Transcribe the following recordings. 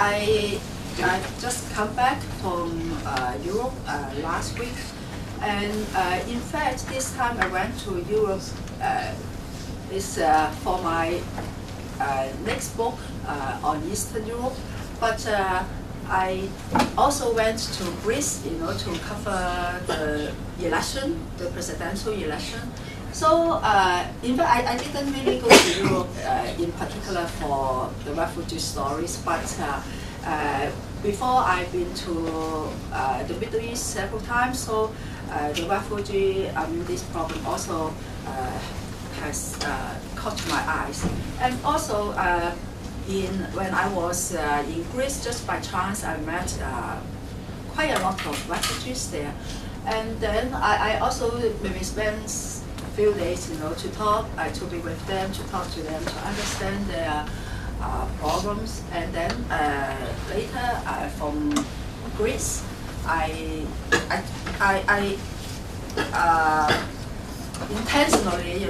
I just come back from Europe last week, and in fact this time I went to Europe is for my next book on Eastern Europe, but I also went to Greece, to cover the election, the presidential election. So, in fact, I didn't really go to Europe in particular for the refugee stories, but before I've been to the Middle East several times, so the refugee, this problem also has caught my eyes. And also, when I was in Greece, just by chance, I met quite a lot of refugees there. And then I also maybe spent a few days, to talk, to be with them, to talk to them, to understand their problems. And then later from Greece, I intentionally,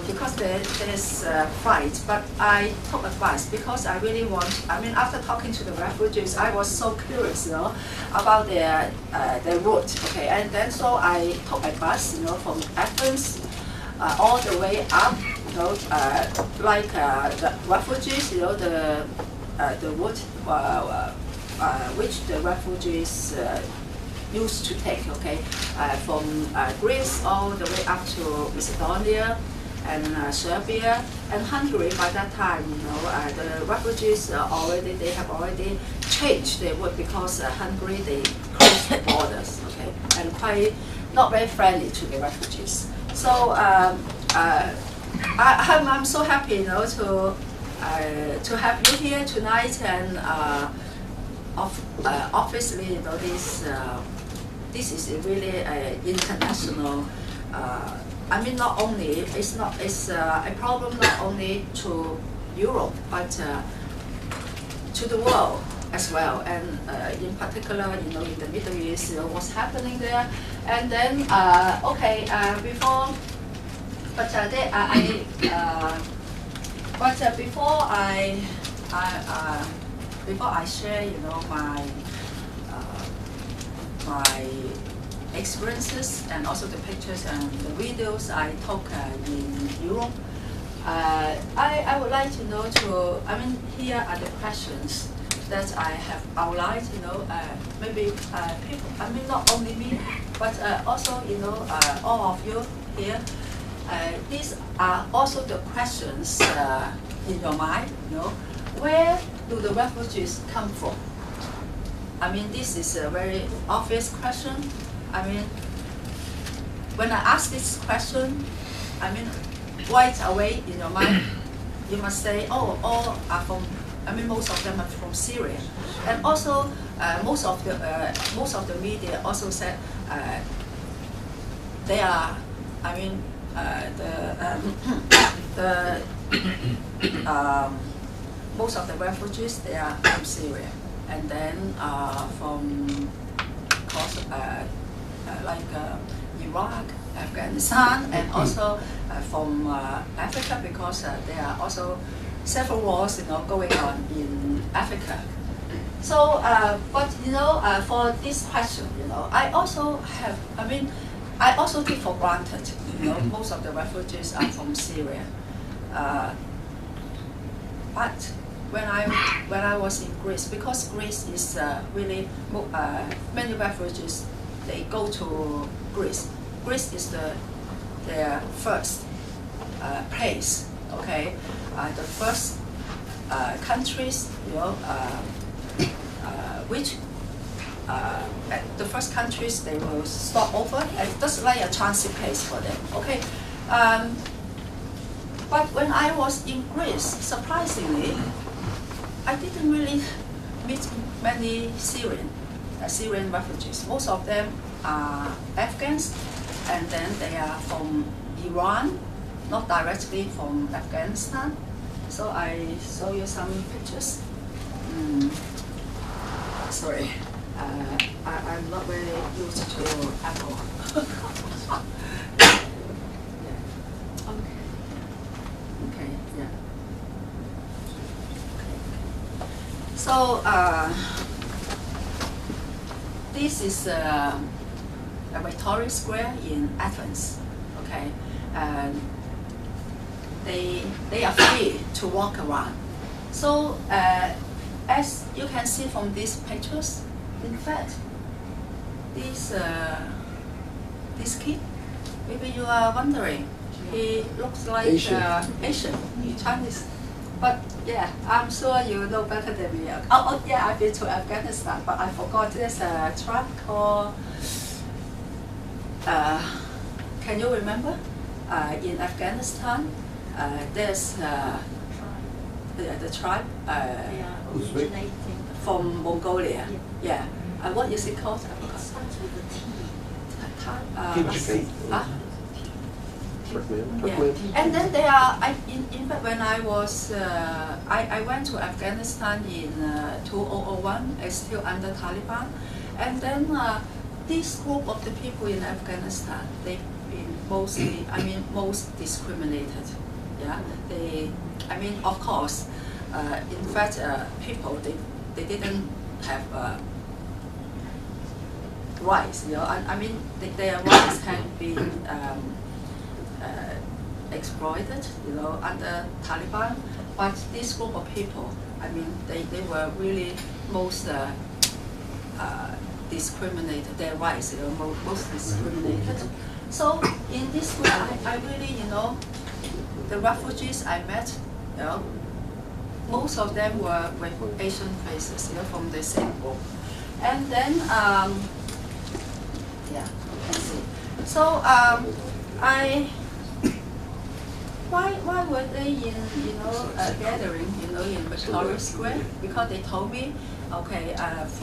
because there's a fight, but I took advice because I really after talking to the refugees, I was so curious, about their route, okay, and then so I took a bus, from Athens, all the way up, like the refugees, the route which the refugees used to take, okay, from Greece all the way up to Macedonia and Serbia and Hungary. By that time, the refugees they have already changed their route because Hungary, they closed the borders, okay, and quite not very friendly to the refugees. So I'm so happy, to have you here tonight, and obviously, this is really international. Not only it's a problem not only to Europe, but to the world as well, and in particular, in the Middle East, what's happening there. And then, before, but before I share, my experiences and also the pictures and the videos I took in Europe, I would like to know here are the questions that I have outlined, maybe people, not only me, but also, all of you here. These are also the questions in your mind, where do the refugees come from? This is a very obvious question. When I ask this question, right away in your mind, you must say, oh, all are from, most of them are from Syria. And also, most of the media also said they are, most of the refugees, they are from Syria. And then from, of course, like Iraq, Afghanistan, and also from Africa, because there are also several wars, going on in Africa. So, but for this question, I also have, I also take for granted, most of the refugees are from Syria. But when I was in Greece, because Greece is really many refugees, they go to Greece. Greece is their first place, okay. The first countries, which the first countries they will stop over, and just like a transit place for them, okay. But when I was in Greece, surprisingly, I didn't really meet many Syrian refugees. Most of them are Afghans, and then they are from Iran, not directly from Afghanistan. So I show you some pictures. Sorry, I'm not very used to Apple. So this is a Victoria Square in Athens. Okay, and they are free to walk around. So as you can see from these pictures, in fact, this kid, maybe you are wondering, he looks like Asian, Chinese. But yeah, I'm sure you know better than me. Oh yeah, I've been to Afghanistan, but I forgot there's a tribe called, can you remember? In Afghanistan, there's the tribe originating from Mongolia. Yeah. What is it called? It starts with a T. Yeah. And then there are, in fact, when I was, I went to Afghanistan in 2001, it's still under Taliban. And then this group of the people in Afghanistan, they've been mostly, most discriminated. Yeah, of course, in fact, people, they didn't have rights, their rights can be exploited, under Taliban. But this group of people, they were really most discriminated. Their rights, most discriminated. So in this group, I really, the refugees I met, most of them were with Asian faces, from the same group. And then, yeah, you can see. So why were they in gathering in Victoria Square? Because they told me, okay, in fact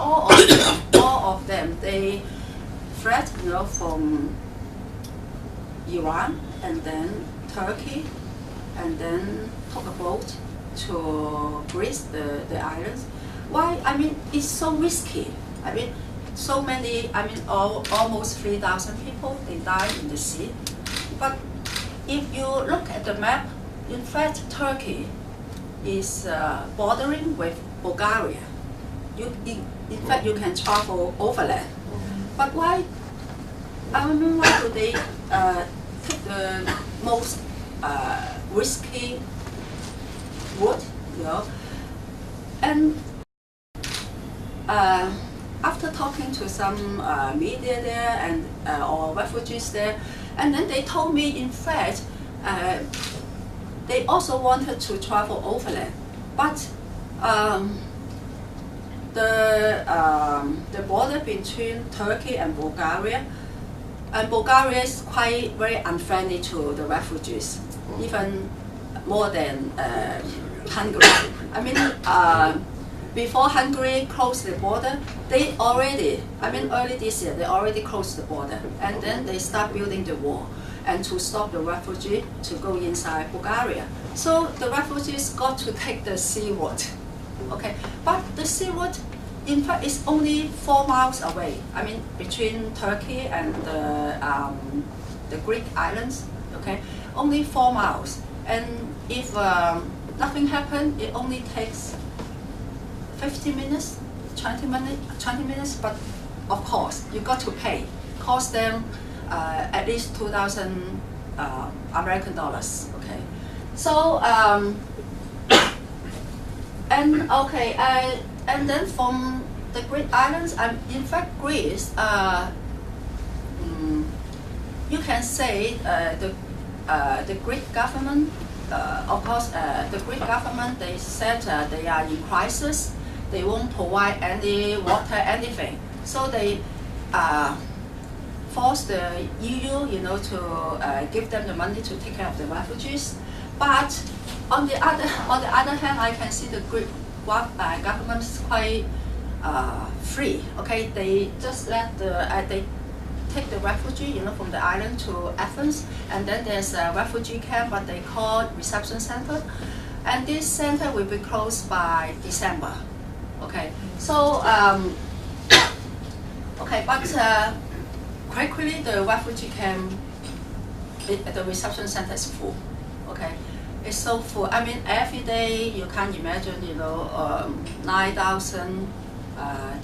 all of them they fled from Iran and then Turkey, and then took a boat to Greece, the islands. Why? It's so risky. So many, almost 3,000 people, they died in the sea. But if you look at the map, in fact, Turkey is bordering with Bulgaria. In fact, you can travel overland. But why? Why do they take the most risky route? And after talking to some media there and or refugees there, and then they told me, in fact, they also wanted to travel overland, but the border between Turkey and Bulgaria is very unfriendly to the refugees, even more than Hungary. Before Hungary closed the border, they already, early this year, they already closed the border, and then they start building the wall and to stop the refugee to go inside Bulgaria. So the refugees got to take the sea route. Okay, but the sea route, in fact, is only 4 miles away. Between Turkey and the Greek islands. Okay, only 4 miles. And if nothing happens, it only takes 50 minutes, 20 minutes. But of course, you got to pay. Cost them at least 2,000 American dollars. Okay, so. And then from the Greek islands, in fact, Greece, you can say the Greek government, of course, the Greek government, they said they are in crisis. They won't provide any water, anything. So they forced the EU, to give them the money to take care of the refugees. But on the other hand, I can see the Greek government is quite free. Okay, they just let they take the refugee, from the island to Athens, and then there's a refugee camp, what they call reception center, and this center will be closed by December. Okay, so but quickly the refugee camp, the reception center is full. Okay. It's so full. I mean, every day you can't imagine, 9,000,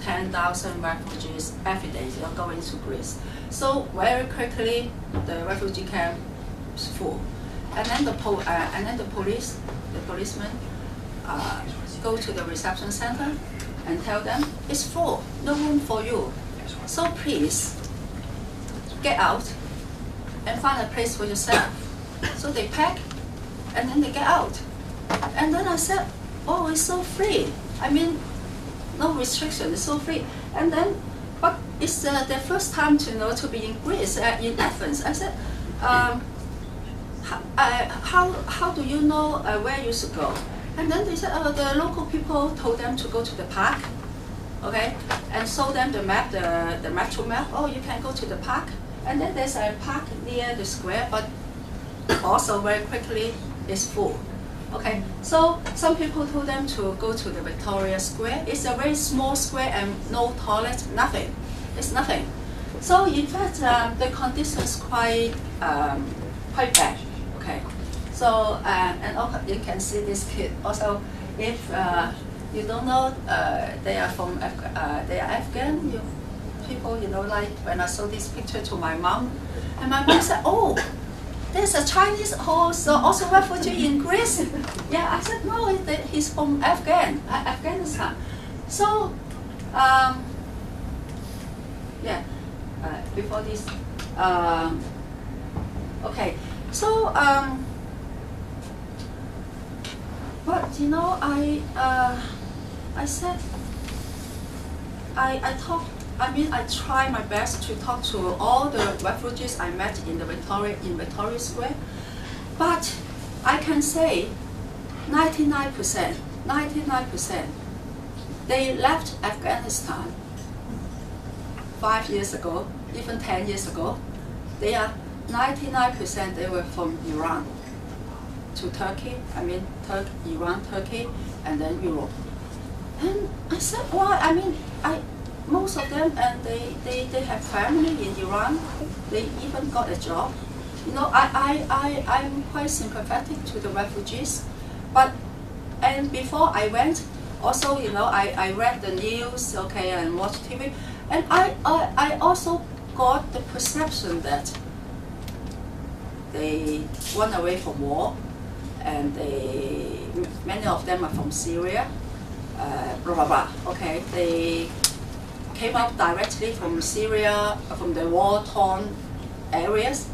10,000 refugees every day going to Greece. So very quickly, the refugee camp is full, and then the policemen go to the reception center and tell them it's full, no room for you. So please get out and find a place for yourself. So they pack and then they get out. And then I said, oh, it's so free. I mean, no restriction, it's so free. And then, but it's their first time to be in Greece, in Athens. I said, how do you know where you should go? And then they said, oh, the local people told them to go to the park, okay, and show them the map, the metro map. Oh, you can go to the park. And then there's a park near the square, but also very quickly it's full. Okay, so some people told them to go to the Victoria Square. It's a very small square and no toilet, nothing. It's nothing. So in fact, the conditions quite bad. Okay, so and also you can see this kid. Also, if you don't know, they are from they are Afghan. People, like when I showed this picture to my mom, and my mom said, "Oh, there's a Chinese also refugee in Greece." Yeah, I said, "No, he's from Afghanistan." So, yeah, before this, okay, so but I said I talked. I mean, I try my best to talk to all the refugees I met in Victoria Square, but I can say 99%, they left Afghanistan 5 years ago, even 10 years ago. They are 99%. They were from Iran to Turkey. I mean, Iran, Turkey, and then Europe. And I said, well, I mean, most of them, and they have family in Iran. They even got a job. I'm quite sympathetic to the refugees. And before I went, also, I read the news, okay, and watched TV, and I also got the perception that they run away from war, and many of them are from Syria, blah blah blah. Okay, they came out directly from Syria, from the war-torn areas.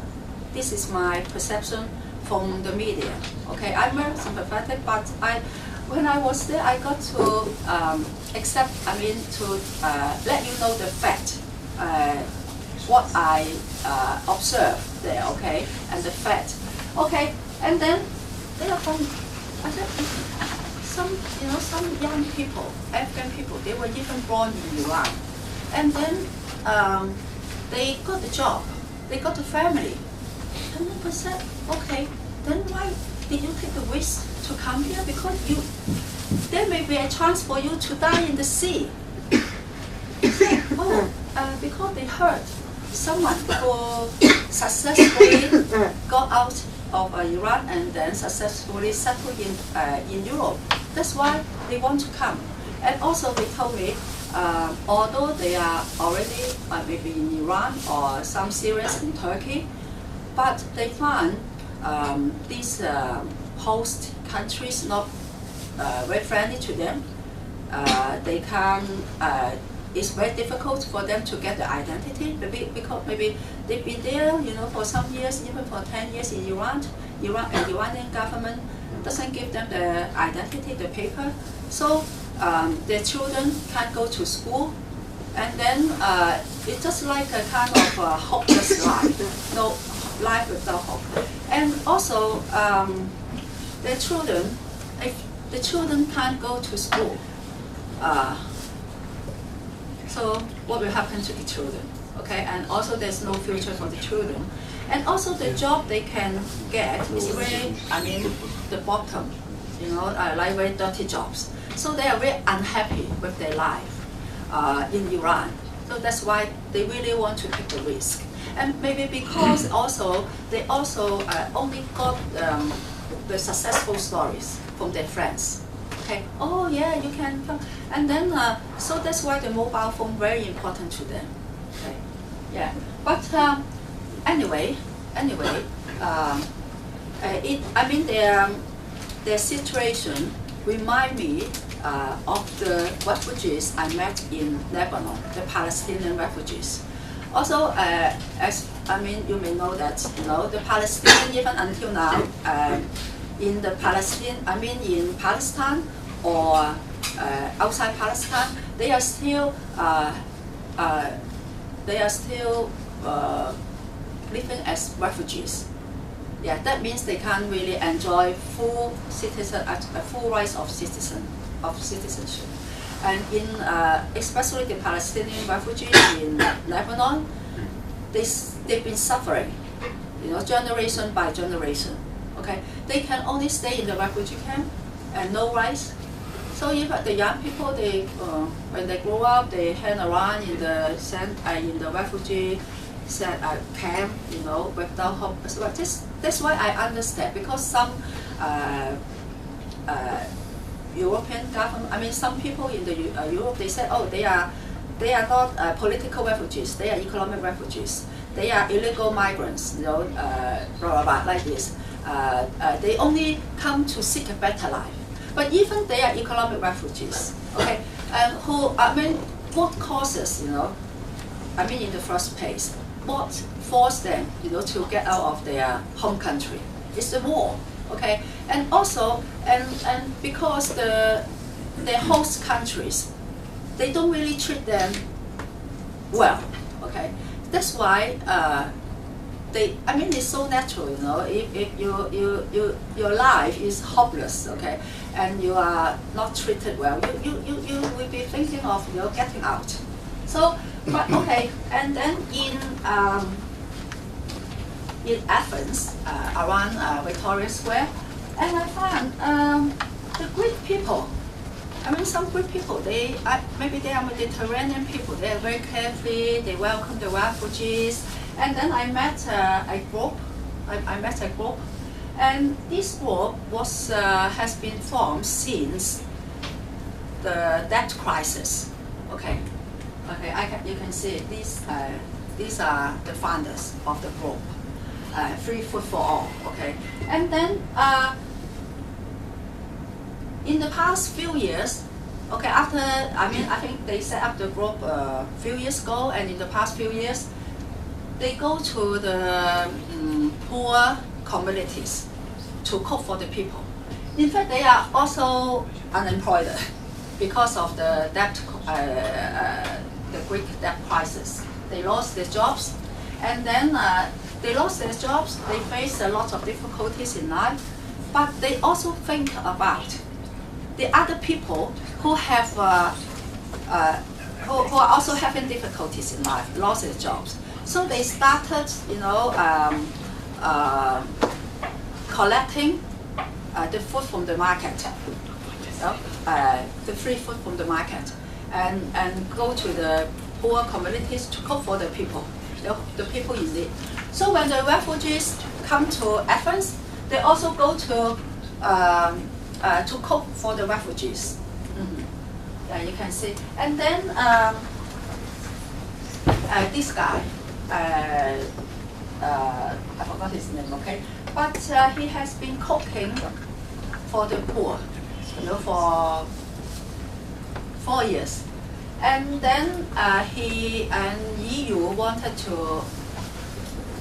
This is my perception from the media. Okay, I'm very sympathetic, but when I was there, I got to let you know the fact, what I observed there. Okay, and the fact. Okay, and then they are from, I said, some young people, Afghan people, they were even born in Iran. And then they got a job, they got a family. And then I said, okay, then why did you take the risk to come here? Because there may be a chance for you to die in the sea. Because they heard someone who successfully got out of Iran and then successfully settled in Europe. That's why they want to come. And also they told me, although they are already maybe in Iran or some Syrians in Turkey, but they find these host countries not very friendly to them. It's very difficult for them to get the identity, because maybe they've been there, for some years, even for 10 years in Iran. And Iranian government doesn't give them the identity, the paper. So their children can't go to school, and then it's just like a kind of hopeless life, no life without hope. And also, their children, if the children can't go to school, so what will happen to the children? Okay, and also there's no future for the children, and also the job they can get is very, the bottom, like very dirty jobs. So they are very unhappy with their life in Iran. So that's why they really want to take the risk. And maybe because also they only got the successful stories from their friends. Okay, oh yeah, you can come. And then, so that's why the mobile phone very important to them. Okay, yeah. But anyway, I mean their situation remind me of the refugees I met in Lebanon, the Palestinian refugees. Also, as I mean, you may know that the Palestinian even until now in the in Palestine or outside Palestine, they are still living as refugees. Yeah, that means they can't really enjoy full rights of citizenship. And in especially the Palestinian refugees in Lebanon, they've been suffering, generation by generation. Okay, they can only stay in the refugee camp and no rights. So if the young people, when they grow up, they hang around in the refugee camp, without hope. So that's why I understand, because some European government, some people in the Europe, they said, oh, they are not political refugees, they are economic refugees, they are illegal migrants, blah blah blah, like this. They only come to seek a better life. But even they are economic refugees, okay, what causes, in the first place, what forced them, to get out of their home country? It's the war, okay, and also, and because the host countries, they don't really treat them well, okay. That's why it's so natural, if your life is hopeless, okay, and you are not treated well, you will be thinking of getting out. So, but okay, and then in Athens, around Victoria Square, and I found the Greek people. Some Greek people, maybe they are Mediterranean people. They are very carefree. They welcome the refugees. And then I met a group. And this group has been formed since the debt crisis. Okay, you can see these are the founders of the group. Free food for all. Okay, and then in the past few years, okay, after I think they set up the group a few years ago, and in the past few years, they go to the poor communities to cook for the people. In fact, they are also unemployed because of the debt, the Greek debt crisis. They lost their jobs, and then they lost their jobs. They face a lot of difficulties in life, but they also think about the other people who have who are also having difficulties in life, lost their jobs. So they started, collecting the food from the market, the free food from the market, and go to the poor communities to cook for the people, the people in need. So when the refugees come to Athens, they also go to cook for the refugees. Yeah, you can see. And then this guy, I forgot his name, okay? But he has been cooking for the poor, for 4 years. And then EU wanted to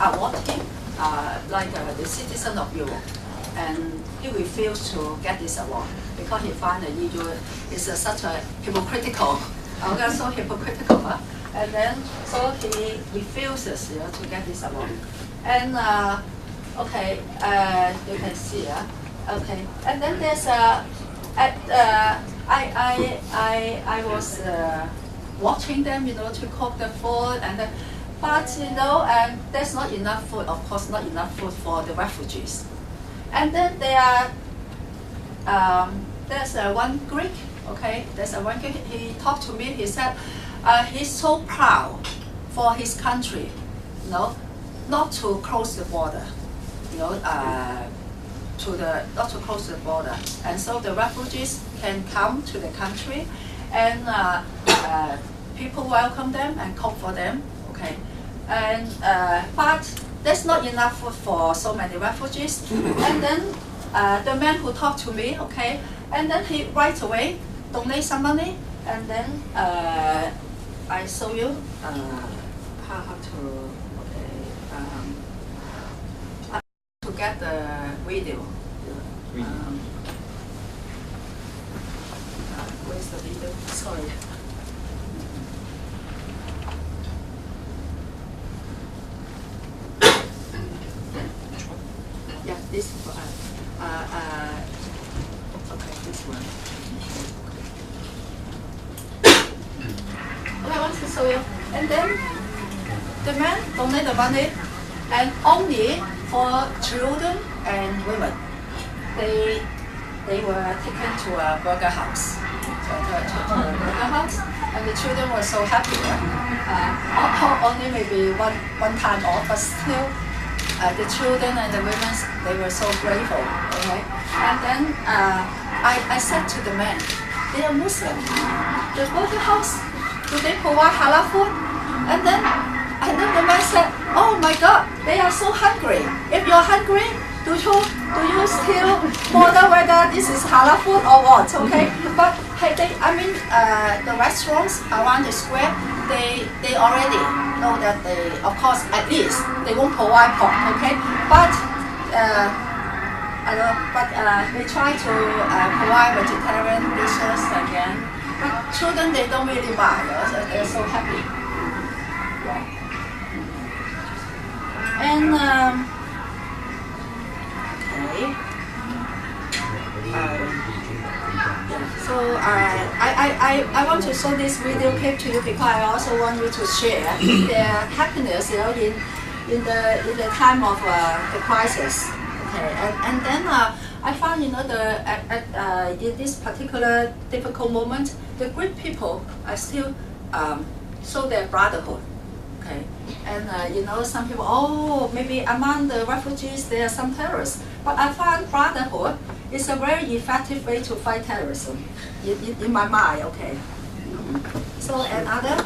award him like the citizen of Europe. And he refused to get this award because he found that EU is such a hypocritical, so hypocritical. And then, so he refuses, to get this award. And okay, you can see, okay. And then there's I was watching them, to cook the food, and but there's not enough food. Of course, not enough food for the refugees. And then there's one Greek, okay. There's one Greek. He talked to me. He said he's so proud for his country, not to close the border, not too close to the border, and so the refugees can come to the country, and people welcome them and cook for them. Okay, and but that's not enough for so many refugees. And then the man who talked to me, okay, and then he right away donate some money, and then I show you how to to get the video. Where's the video? Sorry. Yeah, this okay, this one. Okay, I want to show you. And then the man donate the money, and only for children and women. They were taken to a burger house, and the children were so happy. Only maybe one time off, but still, the children and the women, they were so grateful. Okay, and then I said to the man, they are Muslim. The burger house, do they provide halal food? And then the man said, oh my God, they are so hungry. If you're hungry, do you still bother whether this is halal food or what? Okay, but the restaurants around the square, they already know that they, of course, at least they won't provide pork. Okay, but they try to provide vegetarian dishes again. But children, they don't really mind. They're so happy. Yeah. And okay. So I want to show this video clip to you because I also want you to share their happiness, in the time of the crisis. Okay, and then I found, in this particular difficult moment, the Greek people are still show their brotherhood. Okay, and some people, maybe among the refugees there are some terrorists, but I find brotherhood is a very effective way to fight terrorism, in my mind. Okay. So another,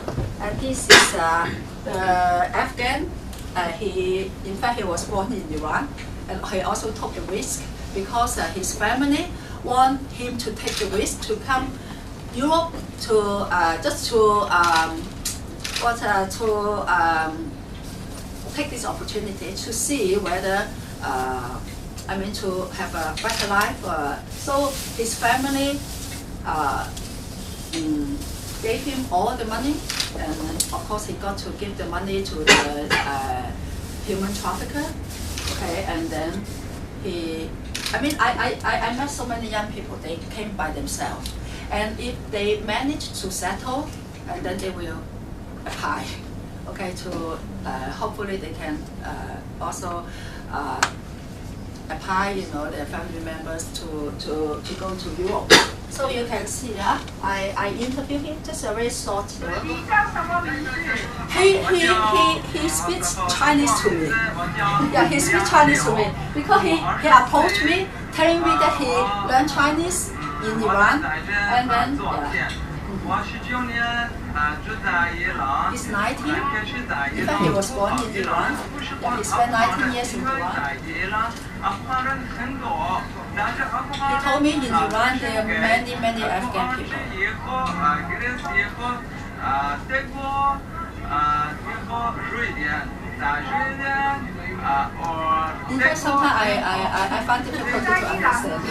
this is the Afghan. In fact, he was born in Iran, and he also took a risk because his family want him to take the risk to come Europe to just to take this opportunity to see whether, to have a better life. So his family gave him all the money, and of course he got to give the money to the human trafficker. Okay, and then I met so many young people. They came by themselves, and if they manage to settle, and then they will apply, okay, to hopefully they can also apply, their family members to go to Europe. So you can see, I interviewed him, just a very short. He speaks Chinese to me. Yeah, he speaks Chinese to me because he approached me, telling me that he learned Chinese in Iran, and then he's 19. In fact, he was born in Iran. Yeah, he spent 19 years in Iran. He told me in Iran there are many Afghan people. In fact, sometimes I find difficult to understand.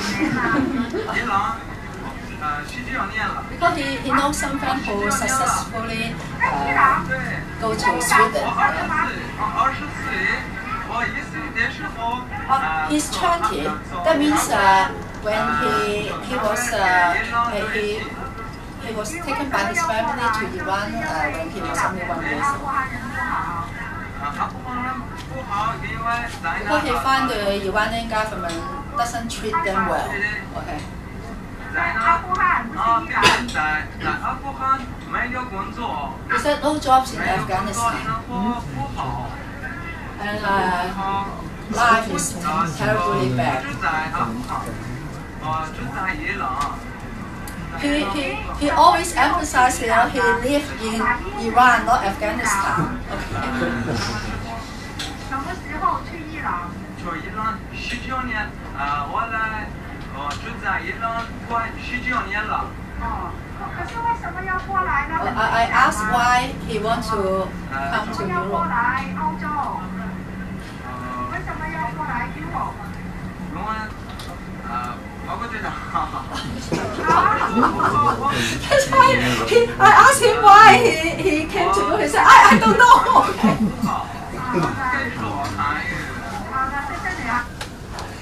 Because he knows some friends who successfully go to Sweden. He's 20. That means when he was taken by his family to Iran when he was only 1 year old. Because he found the Iranian government doesn't treat them well. Okay. He said no jobs in Afghanistan. And life is terribly bad. He always emphasized here he lived in Iran, not Afghanistan. Okay. 什么时候去伊朗？去伊朗19年，我来，住在伊朗快19年了。哦，可是为什么要过来呢 I asked why he wants to come to 为什么要过 Europe. 来欧洲？为什么要过来 Europe？ 因为，我不知道。That's why I asked him why he came to Europe. He said, I don't know.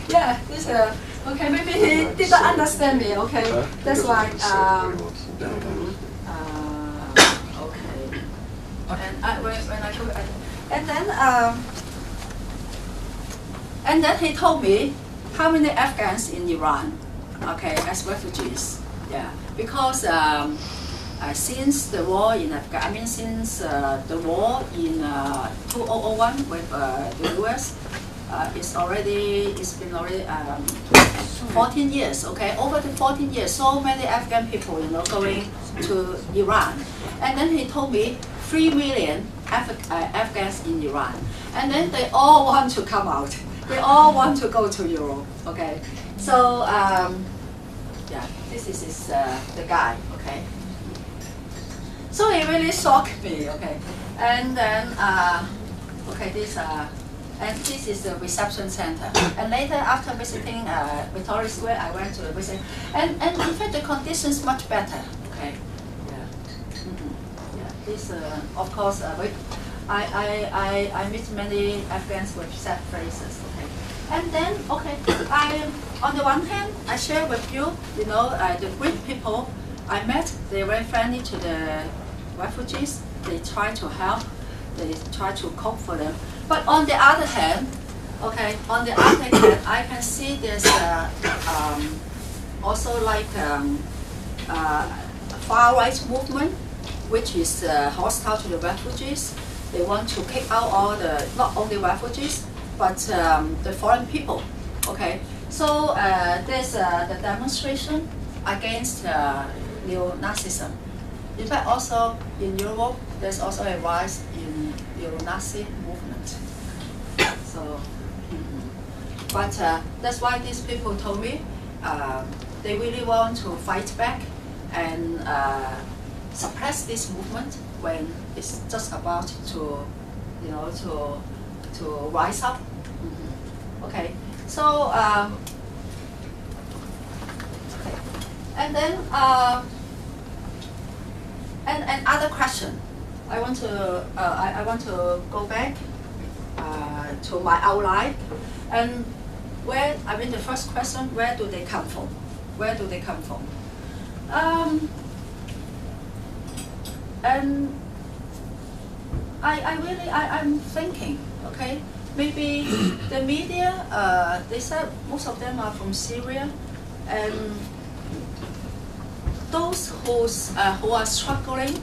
Yeah, this okay. Maybe he didn't understand me. Okay, that's why. Okay. And when I told, and then he told me how many Afghans in Iran, okay, as refugees. Yeah, because since the war in Afghanistan, since the war in 2001 with the US, it's been already 14 years. Okay, over the 14 years, so many Afghan people, going to Iran, and then he told me 3 million Afghans in Iran, and then they all want to come out. They all want to go to Europe. Okay, so yeah, this is the guy. Okay. So it really shocked me, okay. And then, okay, and this is the reception center. And later, after visiting Victoria Square, I went to visit, and in fact the conditions much better, okay. Yeah. Yeah. This, of course, I meet many Afghans with sad faces, okay. And then, okay, on the one hand, I share with you, the Greek people I met. They're very friendly to the refugees. They try to help. They try to cope for them. But on the other hand, okay, I can see there's also like far right movement, which is hostile to the refugees. They want to kick out all not only refugees, but the foreign people. Okay, so there's the demonstration against neo-Nazism. In fact, also in Europe, there's also a rise in neo-Nazi movement. So, but that's why these people told me they really want to fight back and suppress this movement when it's just about to, to rise up. Okay, so and then. And other question, I want to go back to my outline, and the first question, where do they come from? Where do they come from? And I'm thinking, okay, maybe the media, they said most of them are from Syria, and those who are struggling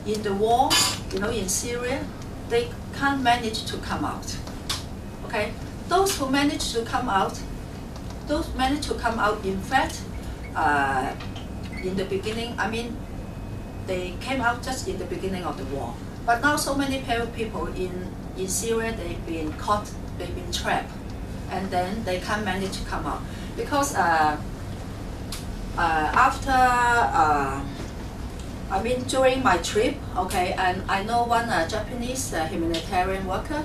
in the war, in Syria, they can't manage to come out. Okay, those who manage to come out, in fact, in the beginning, they came out just in the beginning of the war. But now so many people in Syria, they've been caught, they've been trapped, and then they can't manage to come out because. During my trip, okay, and I know one Japanese humanitarian worker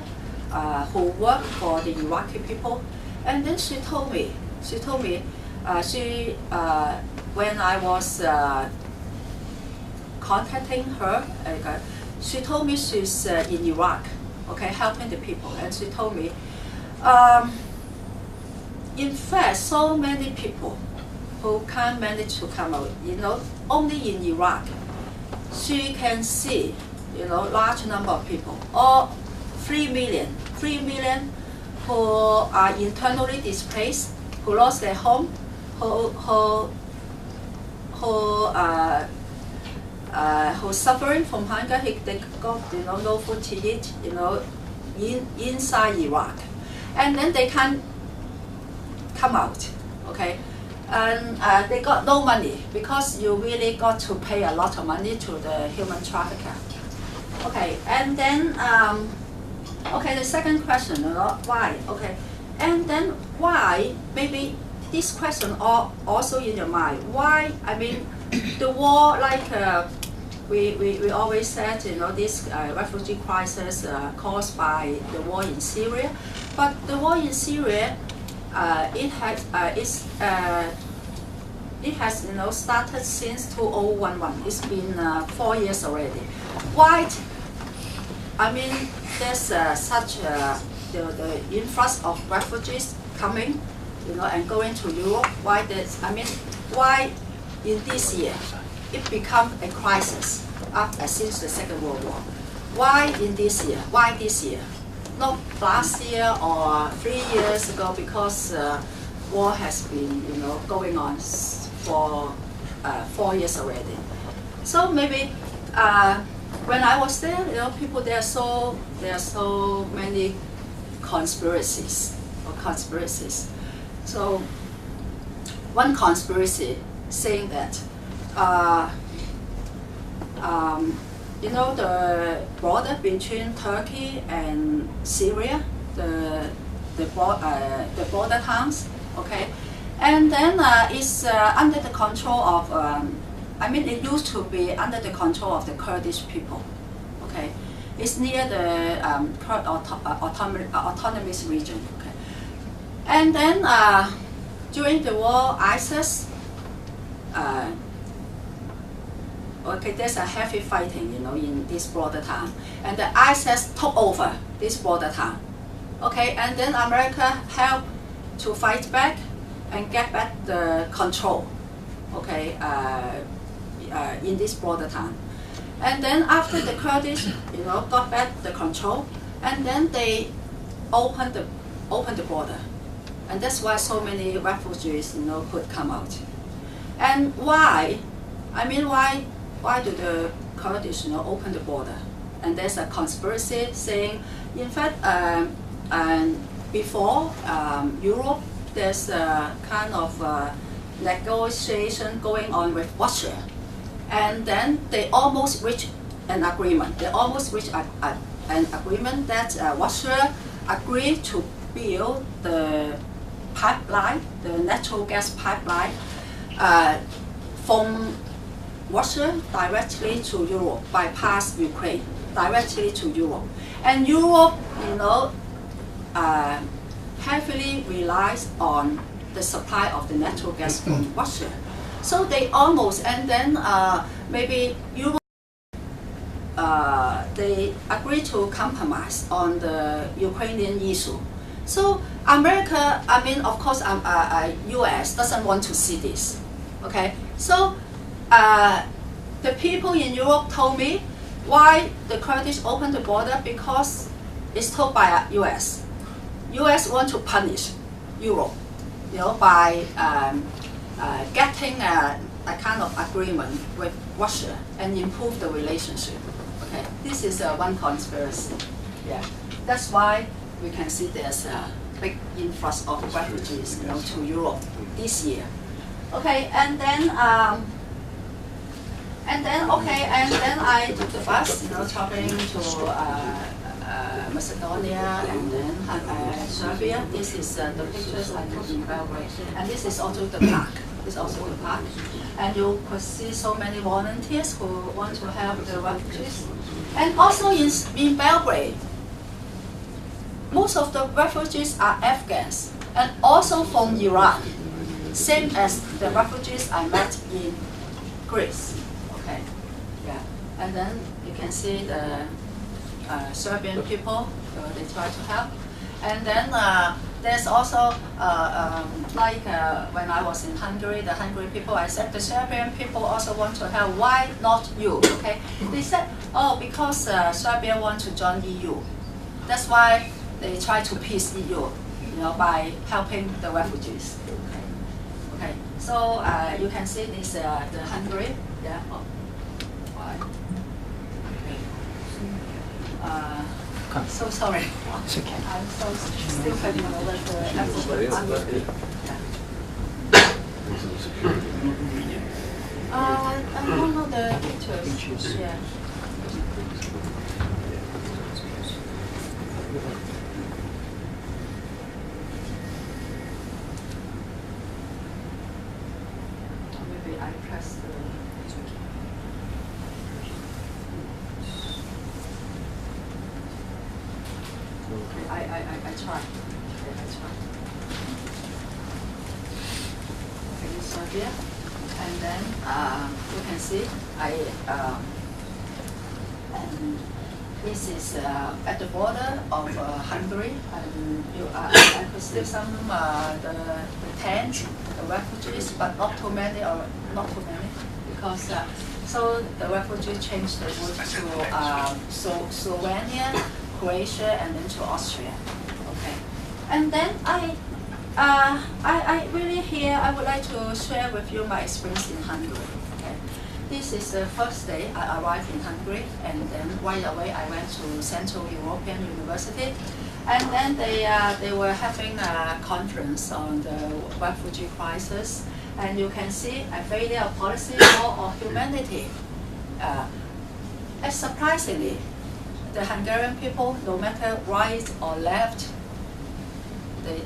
who worked for the Iraqi people, and then she told me, when I was contacting her, she told me she's in Iraq, okay, helping the people, and she told me, in fact, so many people who can't manage to come out, only in Iraq, she can see, large number of people, or 3 million who are internally displaced, who lost their home, who suffering from hunger. They got no food to eat, inside Iraq, and then they can't come out, okay? And they got no money because you really got to pay a lot of money to the human trafficker. Okay, and then, okay, the second question, why? Okay, and then why, maybe this question also in your mind, why, I mean, the war, like we always said, this refugee crisis caused by the war in Syria, but the war in Syria, it has started since 2011. It's been 4 years already. Why? I mean, there's such the influx of refugees coming, and going to Europe. Why this? I mean, why in this year it become a crisis since the Second World War? Why in this year? Why this year? Not last year or 3 years ago, because war has been going on for 4 years already. So maybe when I was there, people, there are so many conspiracies. So one conspiracy saying that the border between Turkey and Syria, the border towns, okay, and then it's under the control of, I mean, it used to be under the control of the Kurdish people, okay. It's near the Kurd autonomous region, okay. And then during the war, ISIS, okay, there's a heavy fighting, in this border town, and the ISIS took over this border town, okay, and then America helped to fight back and get back the control, okay, in this border town, and then after the Kurdish, got back the control, and then they opened the border, and that's why so many refugees, could come out. And why? I mean, why do the Kurdish, open the border? And there's a conspiracy saying, in fact, before Europe, there's a kind of negotiation going on with Russia, and then they almost reached an agreement. They almost reached an agreement that Russia agreed to build the pipeline, the natural gas pipeline, from Russia directly to Europe, bypass Ukraine, directly to Europe. And Europe, heavily relies on the supply of the natural gas from Russia. So they almost, and then maybe Europe, they agree to compromise on the Ukrainian issue. So America, I mean, of course, US doesn't want to see this, okay? So the people in Europe told me why the Kurdish opened the border, because it's told by US. US want to punish Europe, by getting a kind of agreement with Russia and improve the relationship. Okay, this is one conspiracy. Yeah, that's why we can see there's a big influx of refugees, to Europe this year. Okay, and then I took the bus, traveling to Macedonia and then Serbia. This is the pictures I took in Belgrade, and this is also the park. This is also the park, and you could see so many volunteers who want to help the refugees. And also in Belgrade, most of the refugees are Afghans and also from Iran, same as the refugees I met in Greece. Okay, yeah, and then you can see the Serbian people, they try to help. And then there's also, when I was in Hungary, the Hungary people, I said the Serbian people also want to help. Why not you? Okay, they said, oh, because Serbia want to join EU. That's why they try to peace EU, by helping the refugees. Okay, so you can see this the Hungary, yeah. Oh. Why? Okay. So sorry. It's okay. I'm so stupid with the alphabet. I don't know the pictures. Yeah. Maybe I press the. I try. Okay, I try. Okay, this one here. And then you can see and this is at the border of Hungary, and I could see some the tent, the refugees, but not too many, because so the refugees changed the route to Slovenia, Croatia, and then to Austria. Okay, and then I really here I would like to share with you my experience in Hungary. Okay. This is the first day I arrived in Hungary, and then right away I went to Central European University, and then they were having a conference on the refugee crisis, and you can see a failure of policy or humanity. And surprisingly, the Hungarian people, no matter right or left, they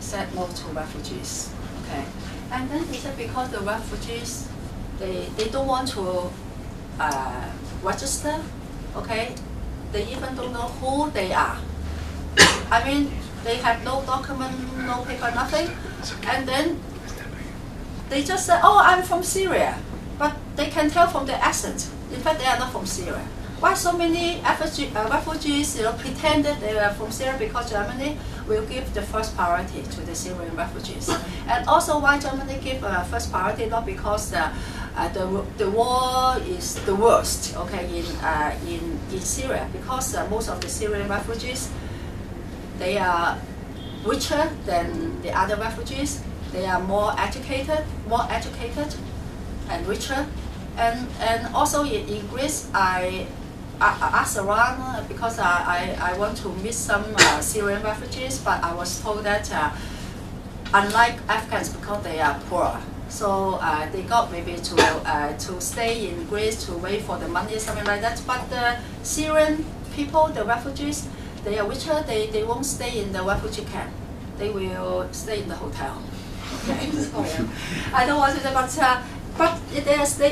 said no to refugees. Okay, and then they said because the refugees they don't want to register. Okay, they even don't know who they are. I mean, they have no document, no paper, nothing, and then they just say, "Oh, I'm from Syria," but they can tell from their accent. In fact, they are not from Syria. Why so many refugees, pretended they were from Syria? Because Germany will give the first priority to the Syrian refugees, and also why Germany give first priority, not because the war is the worst, okay, in Syria, because most of the Syrian refugees, they are richer than the other refugees. They are more educated and richer, and also in Greece, I asked around because I want to meet some Syrian refugees, but I was told that unlike Afghans, because they are poor, so they got maybe to stay in Greece to wait for the money, something like that. But the Syrian people, the refugees, they are richer. They won't stay in the refugee camp. They will stay in the hotel. Okay, so I don't want to say, but if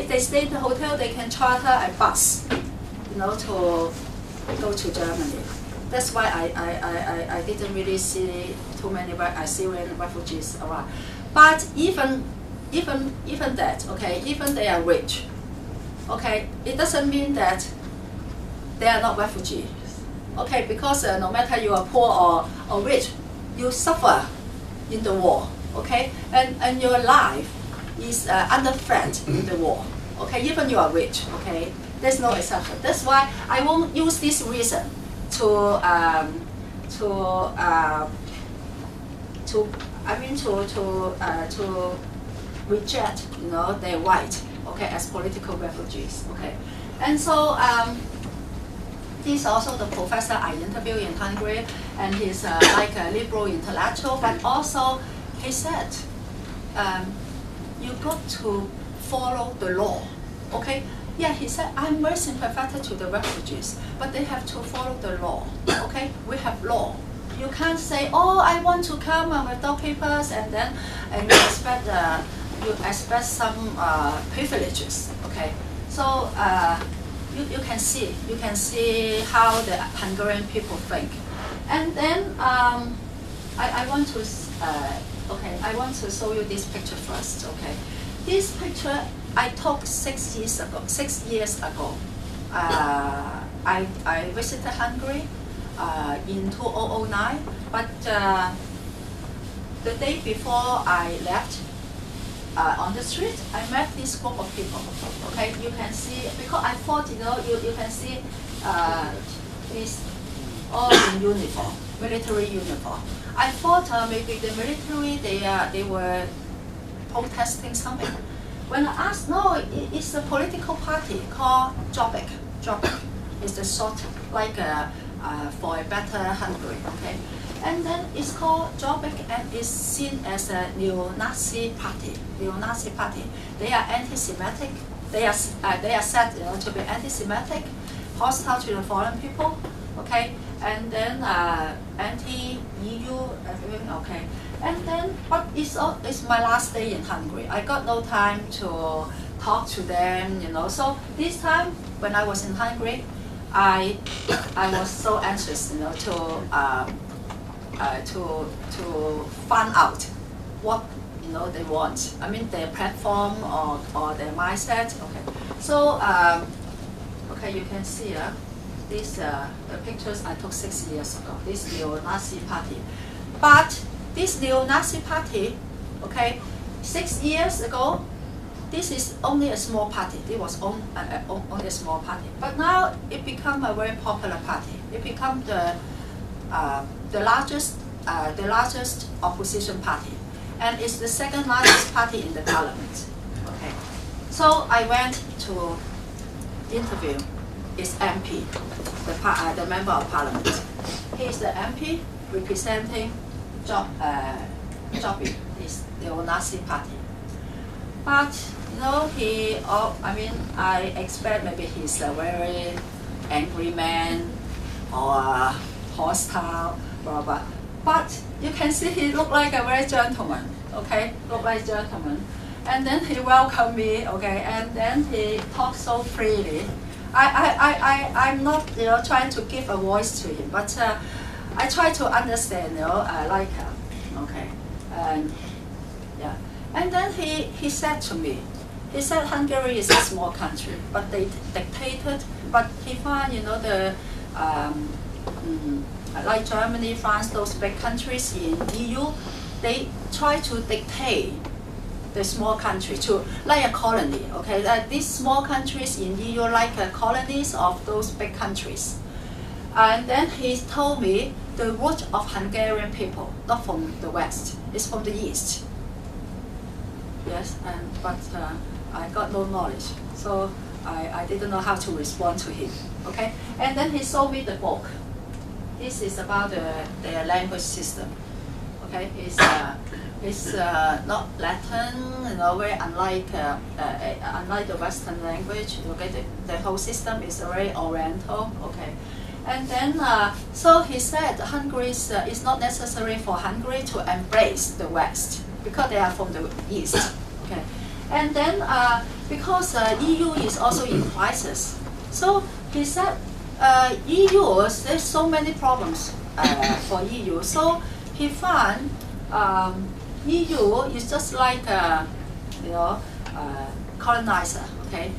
they stay in the hotel, they can charter a bus, to go to Germany. That's why I didn't really see too many Syrian refugees around. But even that, okay, even they are rich, okay, it doesn't mean that they are not refugees, okay, because no matter you are poor or rich, you suffer in the war, okay, and your life is under threat in the war, okay, even you are rich, okay, there's no exception. That's why I won't use this reason to reject, their right, okay, as political refugees, okay, and so he's also the professor I interviewed in Hungary, and he's like a liberal intellectual, but also he said, you got to follow the law, okay. Yeah, he said, I'm very sympathetic to the refugees, but they have to follow the law, okay? We have law. You can't say, oh, I want to come without papers, and you expect some privileges, okay? So you can see how the Hungarian people think. And then I want to show you this picture first, okay? This picture I took 6 years ago. 6 years ago, I visited Hungary in 2009. But the day before I left, on the street, I met this group of people. Okay, you can see, because I thought you can see this all in uniform, military uniform. I thought maybe the military they were protesting something. When I asked, no, it's a political party called Jobbik. Jobbik is the short, like for a better Hungary. Okay, and then it's called Jobbik and is seen as a neo-Nazi party. Neo-Nazi party. They are anti-Semitic. They are said to be anti-Semitic, hostile to the foreign people. Okay, and then anti-EU. Okay, and then but it's my last day in Hungary. I got no time to talk to them. So this time when I was in Hungary, I was so anxious, to find out what they want. I mean their platform or their mindset. Okay, so okay, you can see these the pictures I took 6 years ago. This neo-Nazi party, but this neo-Nazi party, okay, 6 years ago. This is only a small party. It was only a small party, but now it become a very popular party. It become the largest opposition party, and it's the second largest party in the parliament. Okay, so I went to interview its MP, the member of parliament. He is the MP representing Jobbik, this neo-Nazi party. But I expect maybe he's a very angry man or hostile, blah blah. But you can see he looked like a very gentleman. Okay, looked like gentleman. And then he welcomed me. Okay, and then he talked so freely. I'm not trying to give a voice to him, but I try to understand. Okay, and yeah. And then he said to me, he said Hungary is a small country, but they dictated. But he found, like Germany, France, those big countries in EU, they try to dictate the small country to like a colony. Okay, these small countries in EU like colonies of those big countries. And then he told me the root of Hungarian people, not from the West, is from the East. Yes, but I got no knowledge, so I didn't know how to respond to him. Okay, and then he showed me the book. This is about their language system. Okay, it's not Latin, very unlike the Western language. Okay, the whole system is very Oriental. Okay, and then so he said Hungary is not necessary for Hungary to embrace the West, because they are from the East. Okay, and then because EU is also in crisis, so he said EU, there's so many problems for EU. So he found EU is just like colonizer. Okay,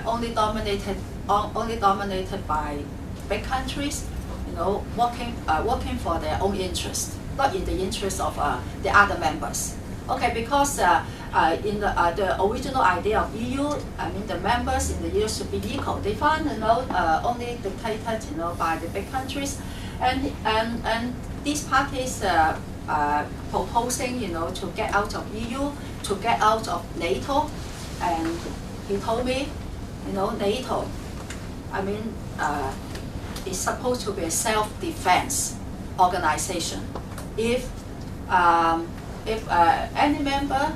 only dominated by big countries. Working for their own interest, not in the interest of the other members. Okay, because in the original idea of EU, I mean the members in the EU should be equal. They found only dictated by the big countries, and these parties proposing to get out of EU, to get out of NATO, and he told me NATO, I mean is supposed to be a self-defense organization. If any member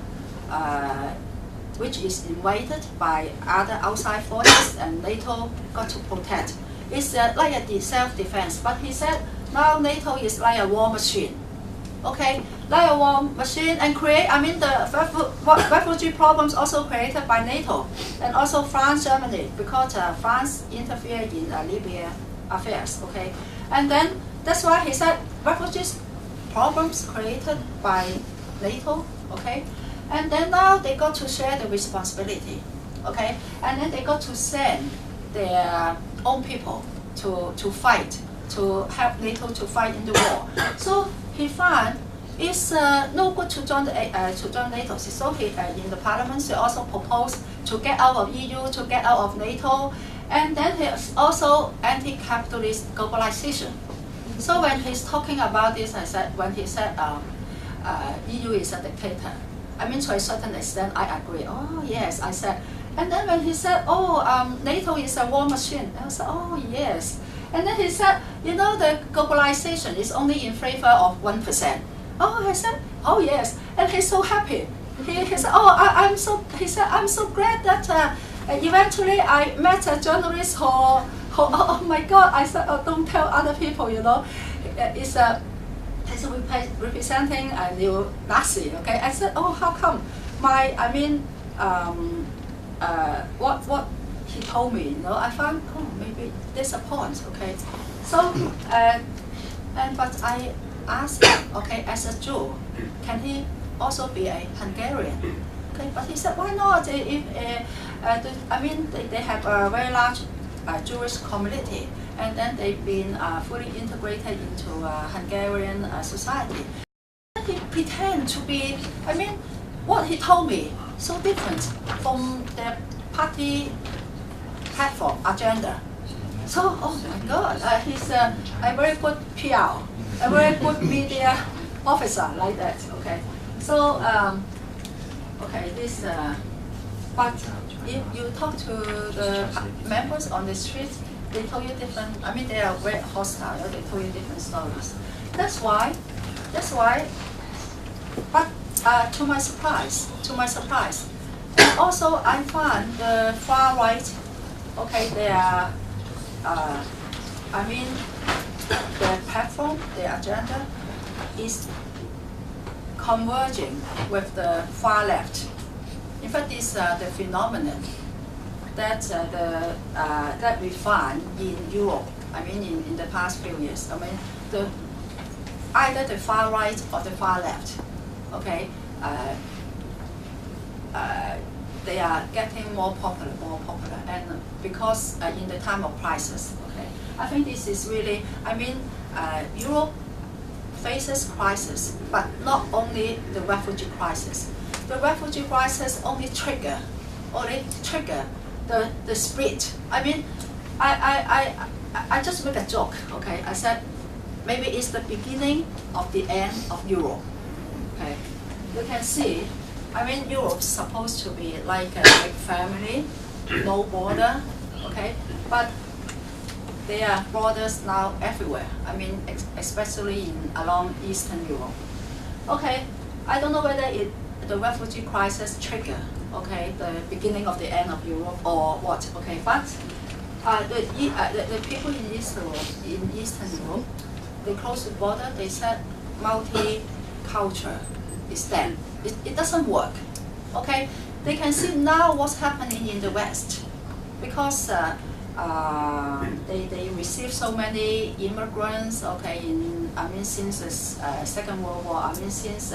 which is invaded by other outside forces and NATO got to protect, it's like a self-defense. But he said now NATO is like a war machine. Okay, like a war machine, and the refugee problems also created by NATO and also France, Germany, because France interfered in Libya affairs. Okay, and then that's why he said refugees problems created by NATO. Okay, and then now they got to share the responsibility. Okay, and then they got to send their own people to fight, to help NATO to fight in the war. So he found it's no good to join NATO. So he in the parliament he also proposed to get out of EU, to get out of NATO, and then he's also anti-capitalist globalization. So when he's talking about this, when he said EU is a dictator, I mean to a certain extent I agree. Oh yes, I said. And then when he said, NATO is a war machine, I said, oh yes. And then he said, you know, the globalization is only in favor of 1%. Oh, I said, oh yes, and he's so happy. He said, oh, he said, I'm so glad that eventually I met a journalist who oh my God, I said, oh, don't tell other people, you know, it's representing a new Nazi, okay? I said, oh, how come? What he told me, you know, I found, oh, maybe there's a point, okay? So, but I asked him, okay, as a Jew, can he also be a Hungarian? Okay, but he said, why not? If they have a very large Jewish community, and then they've been fully integrated into Hungarian society. He pretend to be, what he told me, so different from the party platform agenda. So, oh my God, he's a very good PR, a very good media officer like that, okay. So, okay, this, but if you talk to the members on the street, they told you different, they are very hostile, they told you different stories. That's why, but to my surprise, and also I find the far right, okay, they are, their platform, their agenda is converging with the far left. In fact, this the phenomenon that that we find in Europe. In the past few years. Either the far right or the far left. Okay, they are getting more popular, and because in the time of crisis. Okay, I think this is really. Europe faces crisis, but not only the refugee crisis. The refugee crisis only trigger the split. I just make a joke, okay? I said maybe it's the beginning of the end of Europe. Okay, you can see. Europe's supposed to be like a big family, no border, okay? But there are borders now everywhere. Especially along Eastern Europe. Okay, I don't know whether the refugee crisis trigger, okay, the beginning of the end of Europe or what, okay, but the people in Eastern Europe, they closed the border, they said multicultural is dead. It doesn't work, okay? They can see now what's happening in the West because they receive so many immigrants, okay, since the Second World War, since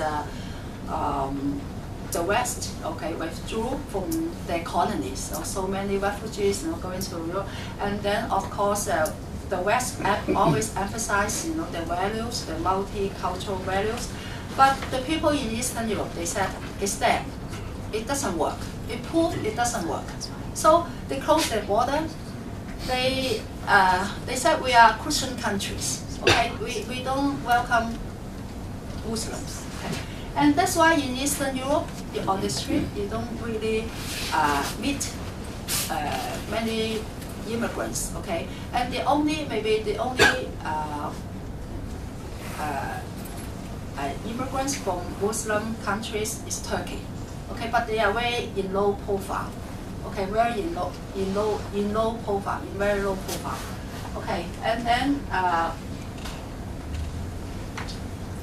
the West, okay, withdrew from their colonies. So many refugees, going to Europe, and then of course the West always emphasized, the values, the multicultural values, but the people in Eastern Europe, they said it's dead. It doesn't work. It proved it doesn't work. So they closed their border. They said we are Christian countries. Okay, we don't welcome Muslims. Okay? And that's why in Eastern Europe, on the street, you don't really meet many immigrants. Okay, and the only immigrants from Muslim countries is Turkey. Okay, but they are very in low profile. Okay, very in low profile, in very low profile. Okay, and then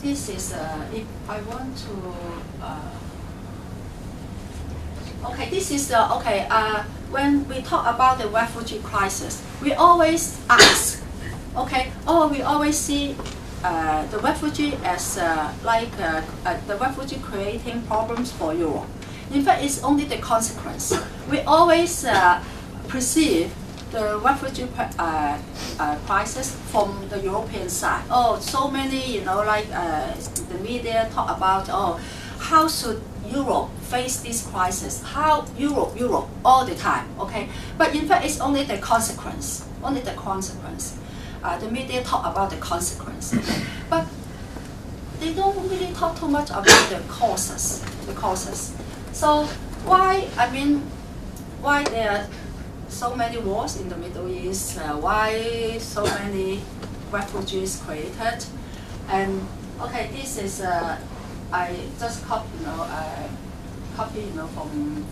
this is if I want to. Okay, this is okay. When we talk about the refugee crisis, we always ask. Okay, we always see the refugee as the refugee creating problems for Europe. In fact, it's only the consequence. We always perceive the refugee crisis from the European side. Oh, so many, the media talk about, how should Europe face this crisis? How Europe all the time, okay? But in fact, it's only the consequence, the media talk about the consequence, okay? But they don't really talk too much about the causes. So why there are so many wars in the Middle East, why so many refugees created, and okay, this is I just copy,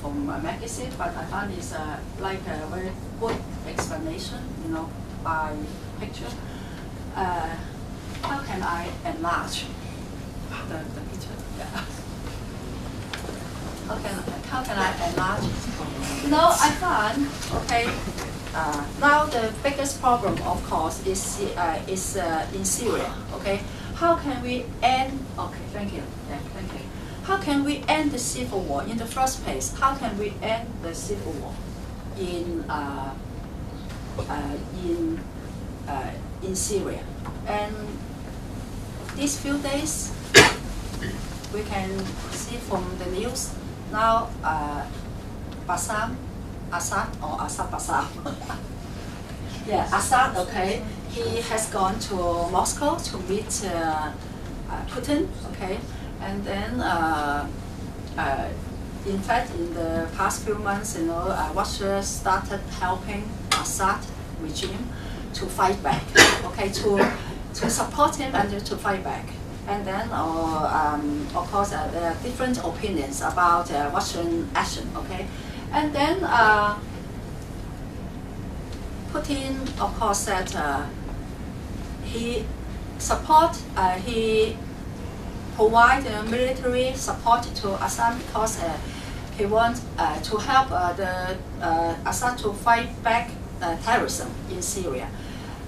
from a magazine, but I found it's like a very good explanation, by picture. How can I enlarge the picture? Yeah. How can I enlarge? I found, okay, now the biggest problem, of course, is in Syria, okay? How can we end, okay, thank you, yeah, thank you. How can we end the civil war in the first place? How can we end the civil war in Syria? And these few days, we can see from the news now, Assad, yeah, Assad, okay, he has gone to Moscow to meet Putin, okay, and then in fact, in the past few months, Russia started helping Assad regime to fight back, okay, to support him and to fight back. And then, of course, there are different opinions about Russian action, okay? And then Putin, of course, said he provide military support to Assad because he wants to help Assad to fight back terrorism in Syria.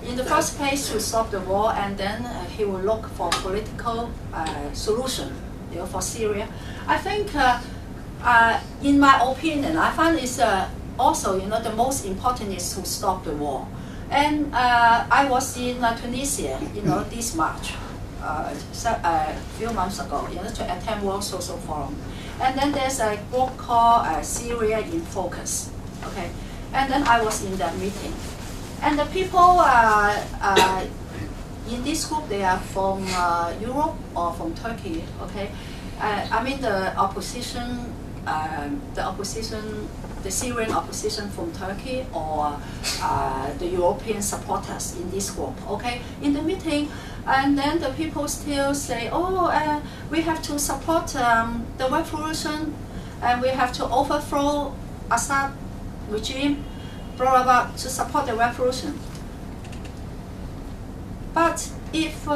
In the first place, to stop the war, and then he will look for political solution, for Syria. I think, in my opinion, I find it's also, the most important is to stop the war. And I was in Tunisia, this March, a few months ago, to attend World Social Forum. And then there's a group called Syria in Focus, okay? And then I was in that meeting. And the people in this group, they are from Europe or from Turkey, okay? I mean the opposition, the Syrian opposition from Turkey or the European supporters in this group, okay? In the meeting, and then the people still say, oh, we have to support the revolution, and we have to overthrow Assad regime, blah, blah, blah, to support the revolution. But if,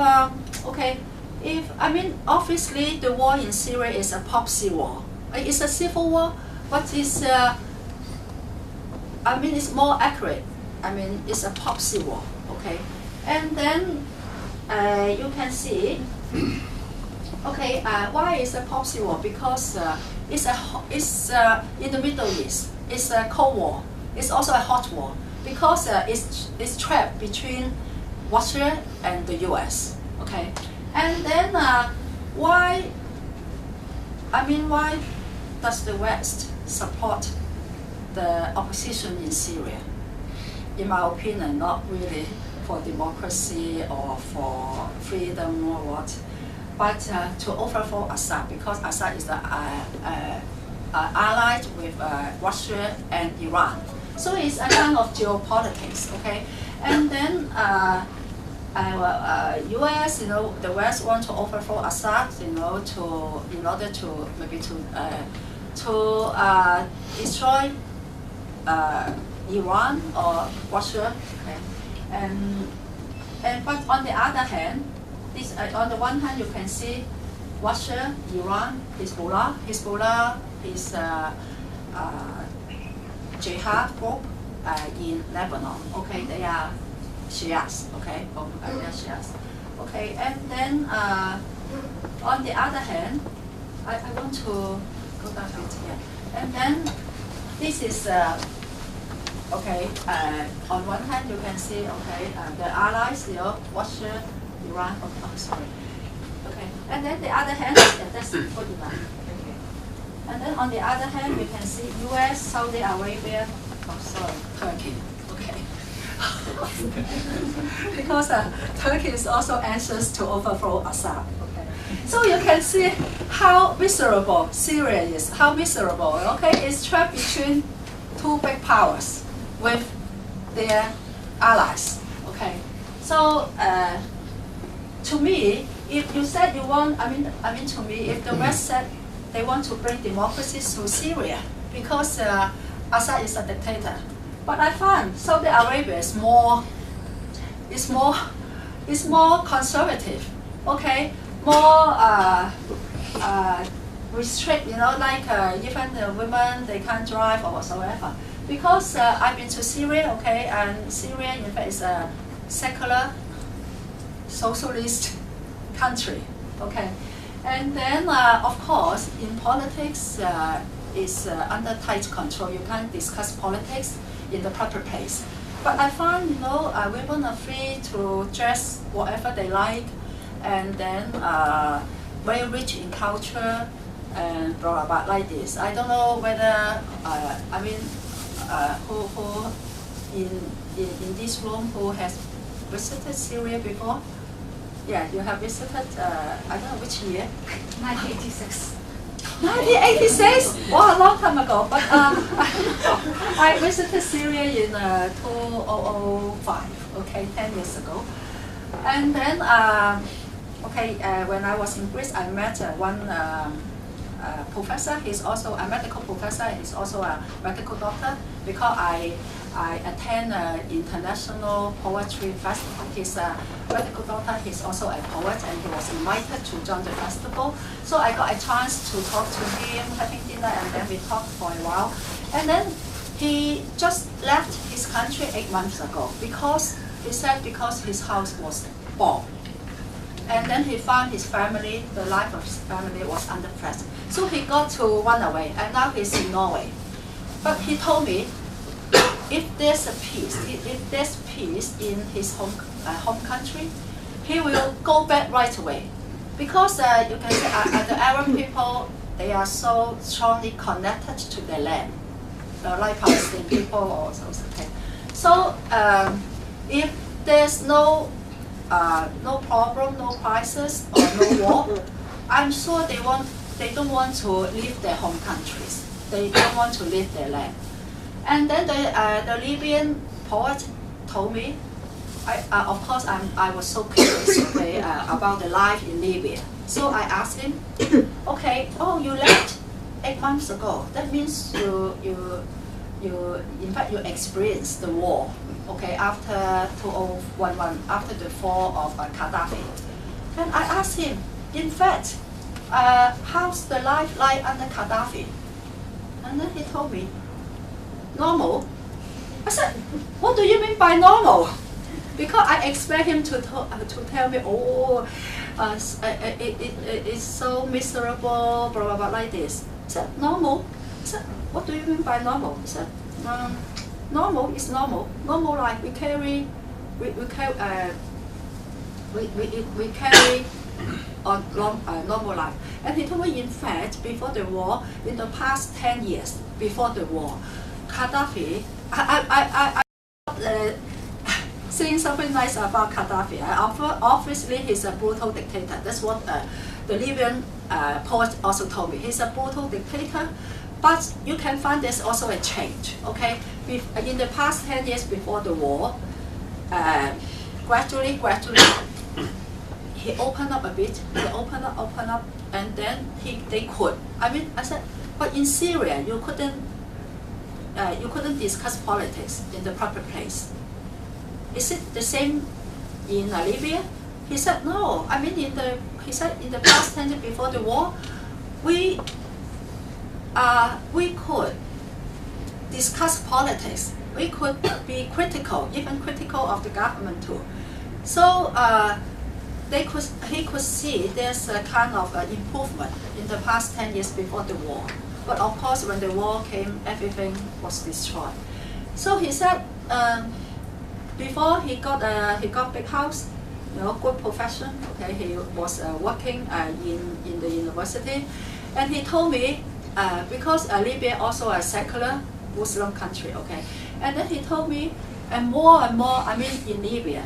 obviously the war in Syria is a proxy war. It's a civil war, but it's, it's more accurate. It's a proxy war, okay? And then you can see, okay, why is a proxy war? Because it's in the Middle East. It's a Cold War. It's also a hot war because it's trapped between Russia and the US. Okay, and then why does the West support the opposition in Syria? In my opinion, not really for democracy or for freedom or what, but to overthrow Assad because Assad is allied with Russia and Iran. So it's a kind of geopolitics, okay? And then US, the West want to overthrow Assad, in order to maybe to destroy Iran or Russia, okay? But on the other hand, on the one hand you can see Russia, Iran, Hezbollah. Hezbollah is jihad group in Lebanon. Okay, they are Shias. Okay, they are Shias. Okay, and then on the other hand, I want to go down a bit here. And then this is okay. On one hand, you can see the allies, Russia, Iran. Oh, sorry. Okay, and then the other hand, that's good enough. Okay. And then on the other hand, we can see US, Saudi Arabia, Turkey. Okay. Because Turkey is also anxious to overthrow Assad. Okay. So you can see how miserable Syria is. How miserable. Okay, it's trapped between two big powers. with their allies. Okay, so to me, if you said you want, I mean to me, if the West said they want to bring democracy to Syria because Assad is a dictator, but I find Saudi Arabia is more conservative. Okay, more restrict. You know, like even the women they can't drive or whatsoever. Because I've been to Syria, okay, and Syria in fact is a secular, socialist country, okay. And then, of course, in politics, is under tight control. You can't discuss politics in the proper place. But I find, you know, women are free to dress whatever they like, and then very rich in culture, and blah, blah, blah, like this. I don't know whether, who in this room who has visited Syria before? Yeah, you have visited, I don't know which year? 1986. 1986? Wow, a long time ago. But I visited Syria in 2005, okay, 10 years ago. And then, when I was in Greece, I met one professor. He's also a medical professor. He's also a medical doctor because I attend an international poetry festival. He's a medical doctor. He's also a poet, and he was invited to join the festival. So I got a chance to talk to him, having dinner, and then we talked for a while. And then he just left his country 8 months ago because he said because his house was bombed. And then he found his family, the life of his family was under threat. So he got to run away, and now he's in Norway. But he told me, if there's a peace, if there's peace in his home country, he will go back right away. Because you can say the Arab people, they are so strongly connected to their land, like Palestinian people also. Okay. So if there's no problem, no crisis, or no war, I'm sure they don't want to leave their home countries. They don't want to leave their land. And then the Libyan poet told me, of course I was so curious about the life in Libya. So I asked him, okay, you left 8 months ago. That means you experienced the war, okay, after 2011, after the fall of Gaddafi. And I asked him, in fact, how's the life like under Gaddafi? And then he told me, normal. I said, what do you mean by normal? Because I expect him to tell me, it's so miserable, blah, blah, blah, like this. I said, normal? I said, what do you mean by normal? He said, normal is normal. Normal life, we carry on normal life. And he told me, in fact, before the war, in the past 10 years, before the war, Gaddafi, I saying something nice about Gaddafi. Obviously, he's a brutal dictator. That's what the Libyan poet also told me. He's a brutal dictator, but you can find there's also a change. Okay, in the past 10 years before the war, gradually, he opened up a bit. He opened up, and then they could. I said, but in Syria, you couldn't discuss politics in the proper place. Is it the same in Libya? He said no. He said in the past 10 years before the war, we could discuss politics. We could be critical, even critical of the government too. So he could see there's a kind of improvement in the past 10 years before the war. But of course, when the war came, everything was destroyed. So he said, before he got big house, good profession. Okay, he was working in the university, and he told me because Libya also a secular Muslim country. Okay, and then he told me, and more, in Libya,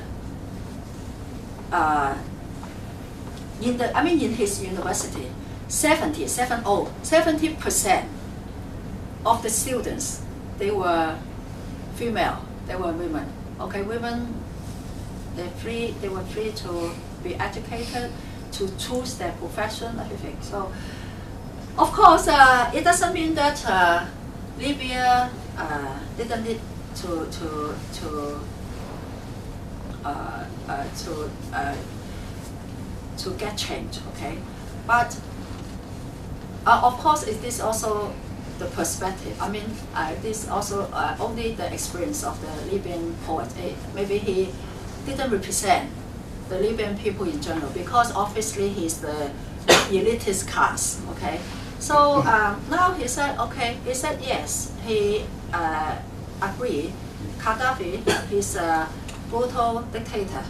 in his university, 70% of the students, they were female, they were women. Okay, women, they were free to be educated, to choose their profession, everything. So, of course, it doesn't mean that Libya didn't need to get change, okay? But of course, it is also the perspective. I mean, this also only the experience of the Libyan poet. Maybe he didn't represent the Libyan people in general, because obviously he's the elitist class, okay? So now he said, okay, he said yes, he agreed. Gaddafi is a brutal dictator,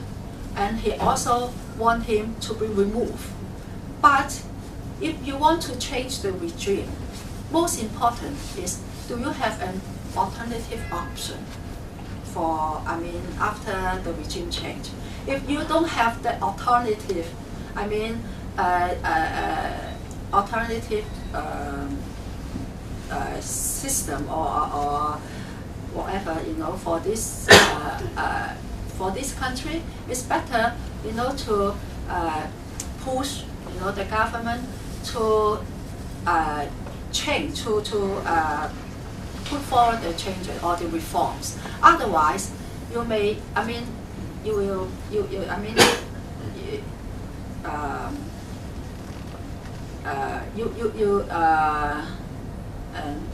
and he also want him to be removed. But if you want to change the regime, most important is, do you have an alternative option for, I mean, after the regime change? If you don't have the alternative, I mean, alternative system or whatever, you know, for this country, it's better, you know, to push, you know, the government to change, to put forward the changes or the reforms. Otherwise, you may, I mean,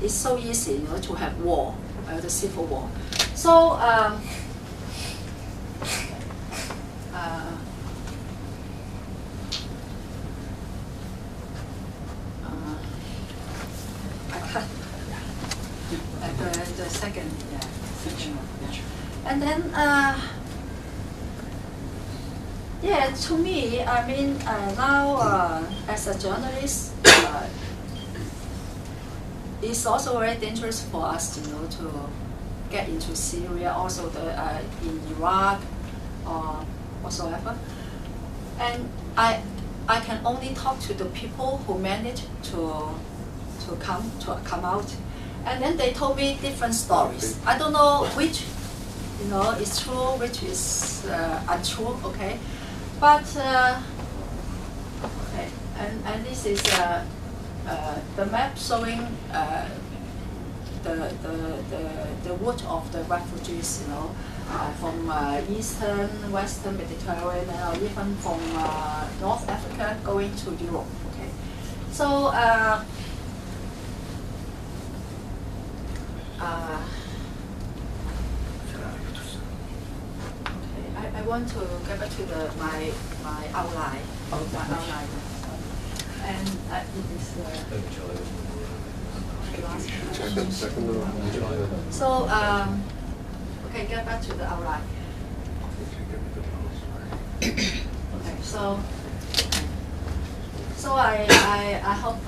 it's so easy, you know, to have war, the civil war. So the second, second one. And then, yeah, to me, I mean, now as a journalist, it's also very dangerous for us, you know, to get into Syria, also in Iraq or whatsoever. And I can only talk to the people who managed to come out, and then they told me different stories. I don't know which, you know, is true, which is untrue. Okay, but okay, and this is the map showing the route of the refugees, you know, from Eastern, Western Mediterranean, or even from North Africa going to Europe. Okay, so. I want to get back to my outline. And it is so okay, get back to the outline. Okay, so I hope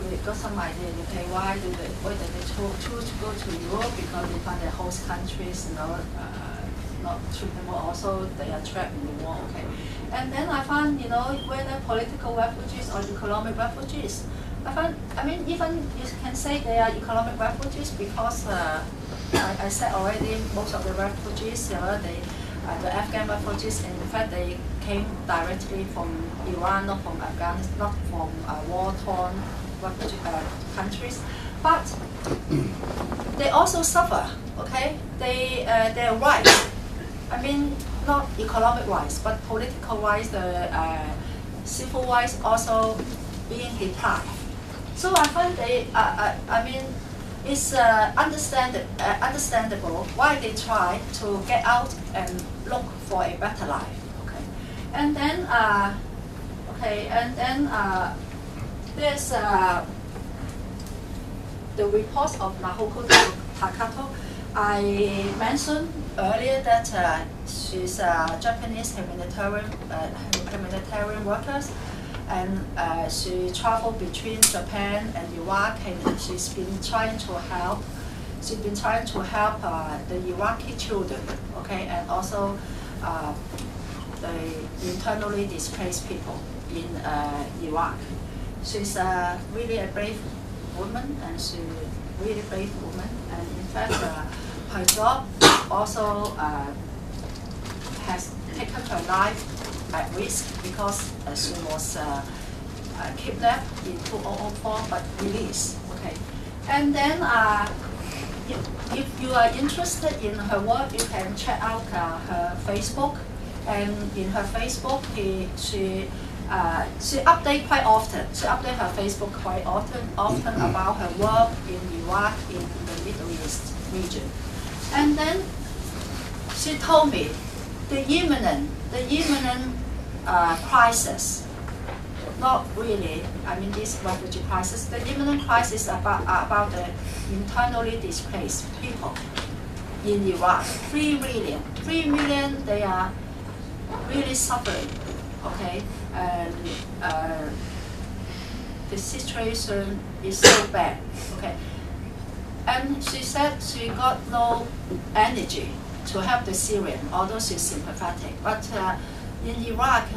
we got some idea. Okay, why did they choose to go to Europe? Because they find the host countries, you know, not treatable. Also, they are trapped in the war. Okay, and then I find, you know, whether political refugees or economic refugees, I mean, even you can say they are economic refugees because I said already, most of the refugees, you know, the Afghan refugees, in fact, they came directly from Iran, not from Afghanistan, not from war-torn countries. But they also suffer. Okay, their rights. I mean, not economic rights, but political rights, the civil rights also being deprived. So I find I mean, it's understandable why they try to get out and look for a better life. Okay, and then there's the report of Mahoko Takato. I mentioned earlier that she's a Japanese humanitarian worker, and she traveled between Japan and Iraq, and she's been trying to help. She's been trying to help the Iraqi children, okay, and also the internally displaced people in Iraq. She's really a brave woman, and she's really brave woman, and in fact, her her job, also has taken her life at risk because she was kidnapped in 2004 but released. Okay, and then if you are interested in her work, you can check out her Facebook. And in her Facebook, she updates quite often. She updates her Facebook quite often about her work in Iraq, in the Middle East region. And then she told me the imminent crisis, not really, I mean this refugee crisis, the imminent crisis about the internally displaced people in Iraq. 3 million. 3 million, they are really suffering, okay? And the situation is so bad, okay? And she said she got no energy to help the Syrian, although she's sympathetic. But in Iraq,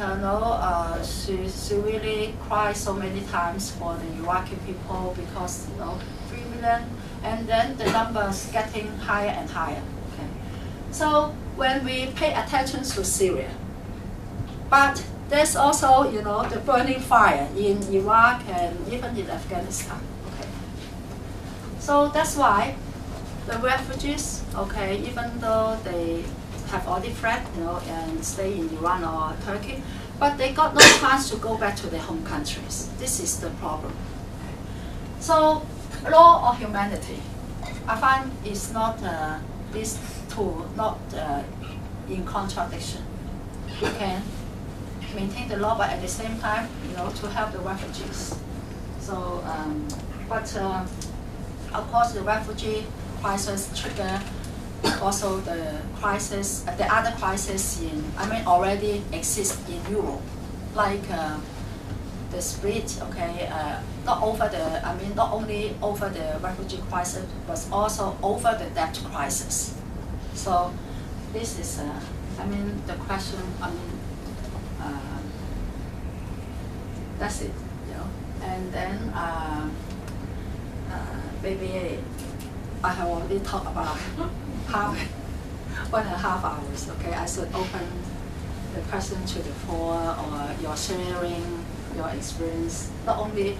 she really cried so many times for the Iraqi people because 3 million, and then the numbers getting higher and higher. Okay, so when we pay attention to Syria, but there's also the burning fire in Iraq and even in Afghanistan. Okay, so that's why the refugees, okay, even though they have already fled, and stay in Iran or Turkey, but they got no chance to go back to their home countries. This is the problem. So, law or humanity, I find is not these two not in contradiction. We can maintain the law, but at the same time, to help the refugees. So, of course, the refugee crisis trigger also the crisis, the other crisis already exist in Europe, like the split. Okay, not only over the refugee crisis, but also over the debt crisis. So this is, the question. That's it. And then maybe I have already talked about 1.5 hours. Okay, I should open the question to the floor, or your sharing your experience. Not only,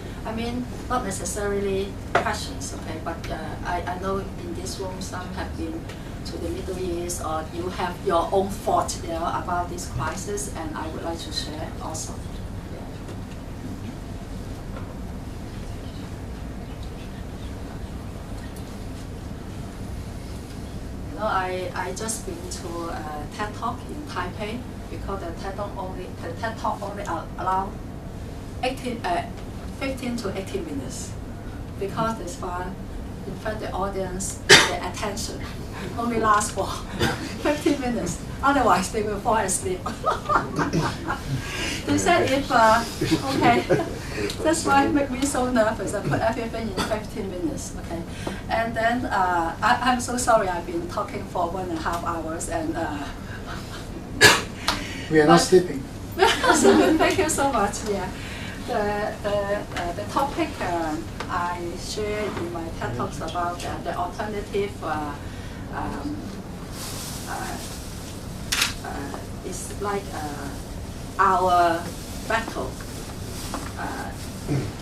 not necessarily questions. Okay, but I know in this room some have been to the Middle East, or you have your own thought about this crisis, and I would like to share also. I just been to a TED Talk in Taipei, because the TED Talk only allow 15 to 18 minutes, because this one, in fact, the audience, the attention only lasts for 15 minutes. Otherwise, they will fall asleep. They said okay, that's why it made me so nervous. I put everything in 15 minutes, okay? And then I'm so sorry I've been talking for 1.5 hours, and we are not sleeping. Thank you so much. Yeah, the topic I shared in my TED Talks about the alternative is like our battle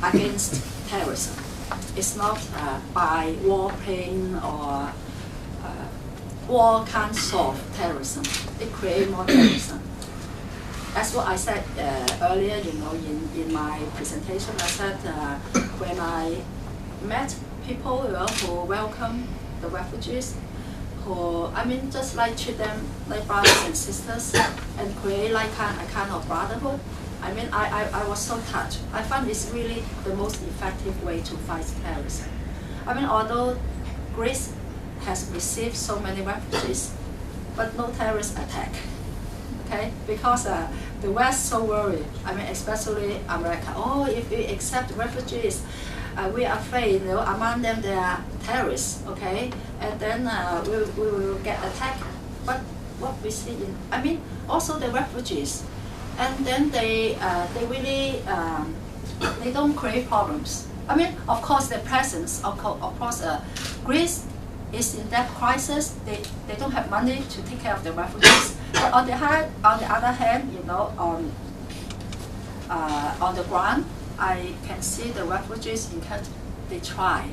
against terrorism. It's not by warplane, or war can't solve terrorism. It creates more terrorism. That's what I said earlier, in my presentation. I said when I met people who welcome the refugees, who, just like treat them like brothers and sisters, and create like a kind of brotherhood. I was so touched. I find it's really the most effective way to fight terrorism. Although Greece has received so many refugees, but no terrorist attack. Okay, because the West so worried. Especially America. Oh, if we accept refugees, we are afraid, among them there are terrorists. Okay, and then we will get attacked. But what we see also the refugees, and then they really they don't create problems. Of course, the presence of course Greece is in debt crisis. They don't have money to take care of the refugees. But on the other hand, you know, on the ground, I can see the refugees in Canada, they try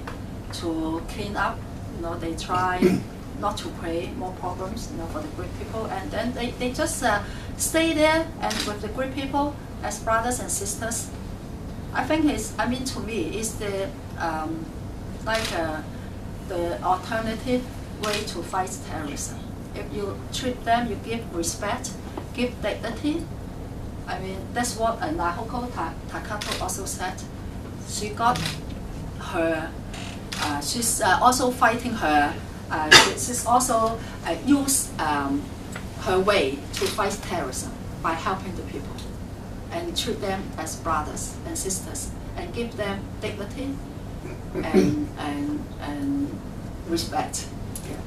to clean up. You know, they try not to create more problems, you know, for the Greek people, and then they just stay there and with the Greek people as brothers and sisters. I think to me, it's the the alternative way to fight terrorism. If you treat them, you give respect, give dignity. I mean, that's what Nahoko Takato also said. She got her, she's also fighting her, she's also used her way to fight terrorism by helping the people and treat them as brothers and sisters and give them dignity and respect. Yeah.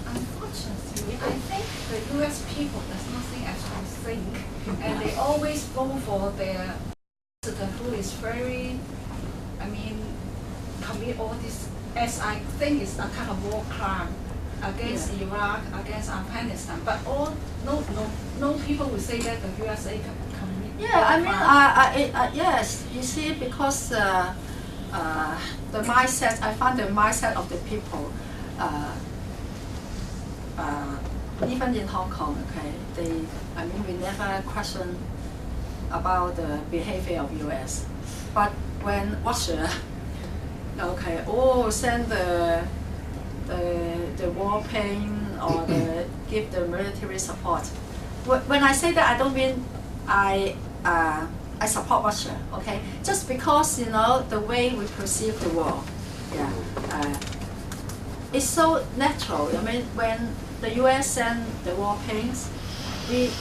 Unfortunately, I think the U.S. people does not think as we think, and they always go for their president who is very, commit all this, as I think it's a kind of war crime against Iraq, against Afghanistan. But no people will say that the USA can commit. Yeah, yes. You see, because the mindset, I find the mindset of the people, even in Hong Kong, okay, we never question about the behavior of US. But when Russia, send the war plane or give the military support. When I say that, I don't mean I support Russia, okay? Just because, the way we perceive the war, it's so natural. When the US send the war planes, please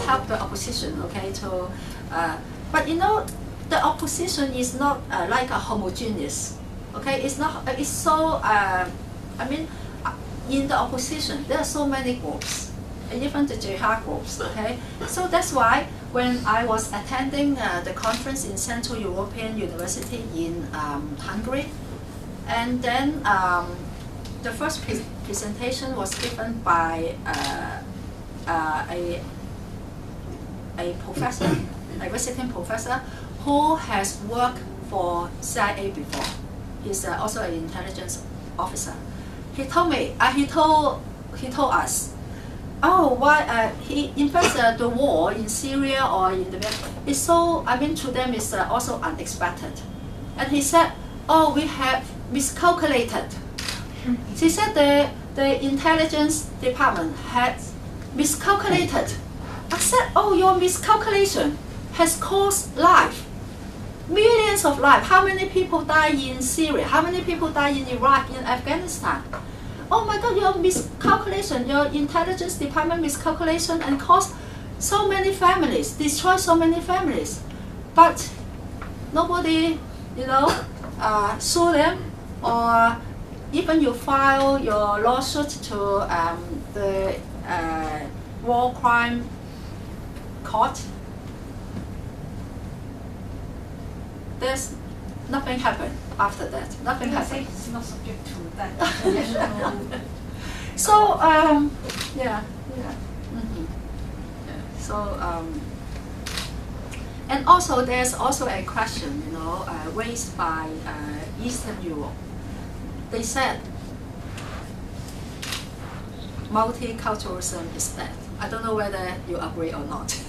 help the opposition, okay? But the opposition is not like a homogeneous, okay? It's not. It's so. In the opposition, there are so many groups, even the jihad groups, okay? So that's why when I was attending the conference in Central European University in Hungary, and then the first presentation was given by a professor, a visiting professor, who has worked for CIA before. He's also an intelligence officer. He told me, he told us, in fact, the war in Syria or in the Vietnam is so, to them it's also unexpected. And he said, we have miscalculated. He said the intelligence department had miscalculated. I said, your miscalculation has cost life. Millions of lives. How many people die in Syria? How many people die in Iraq, in Afghanistan? Oh my God, your miscalculation, your intelligence department miscalculation and cost so many families, destroy so many families. But nobody, sue them, or even you file your lawsuit to the war crime court. There's nothing happened after that. Nothing happened. It's not subject to that international. So and also there's also a question, raised by Eastern Europe. They said multiculturalism is bad. I don't know whether you agree or not.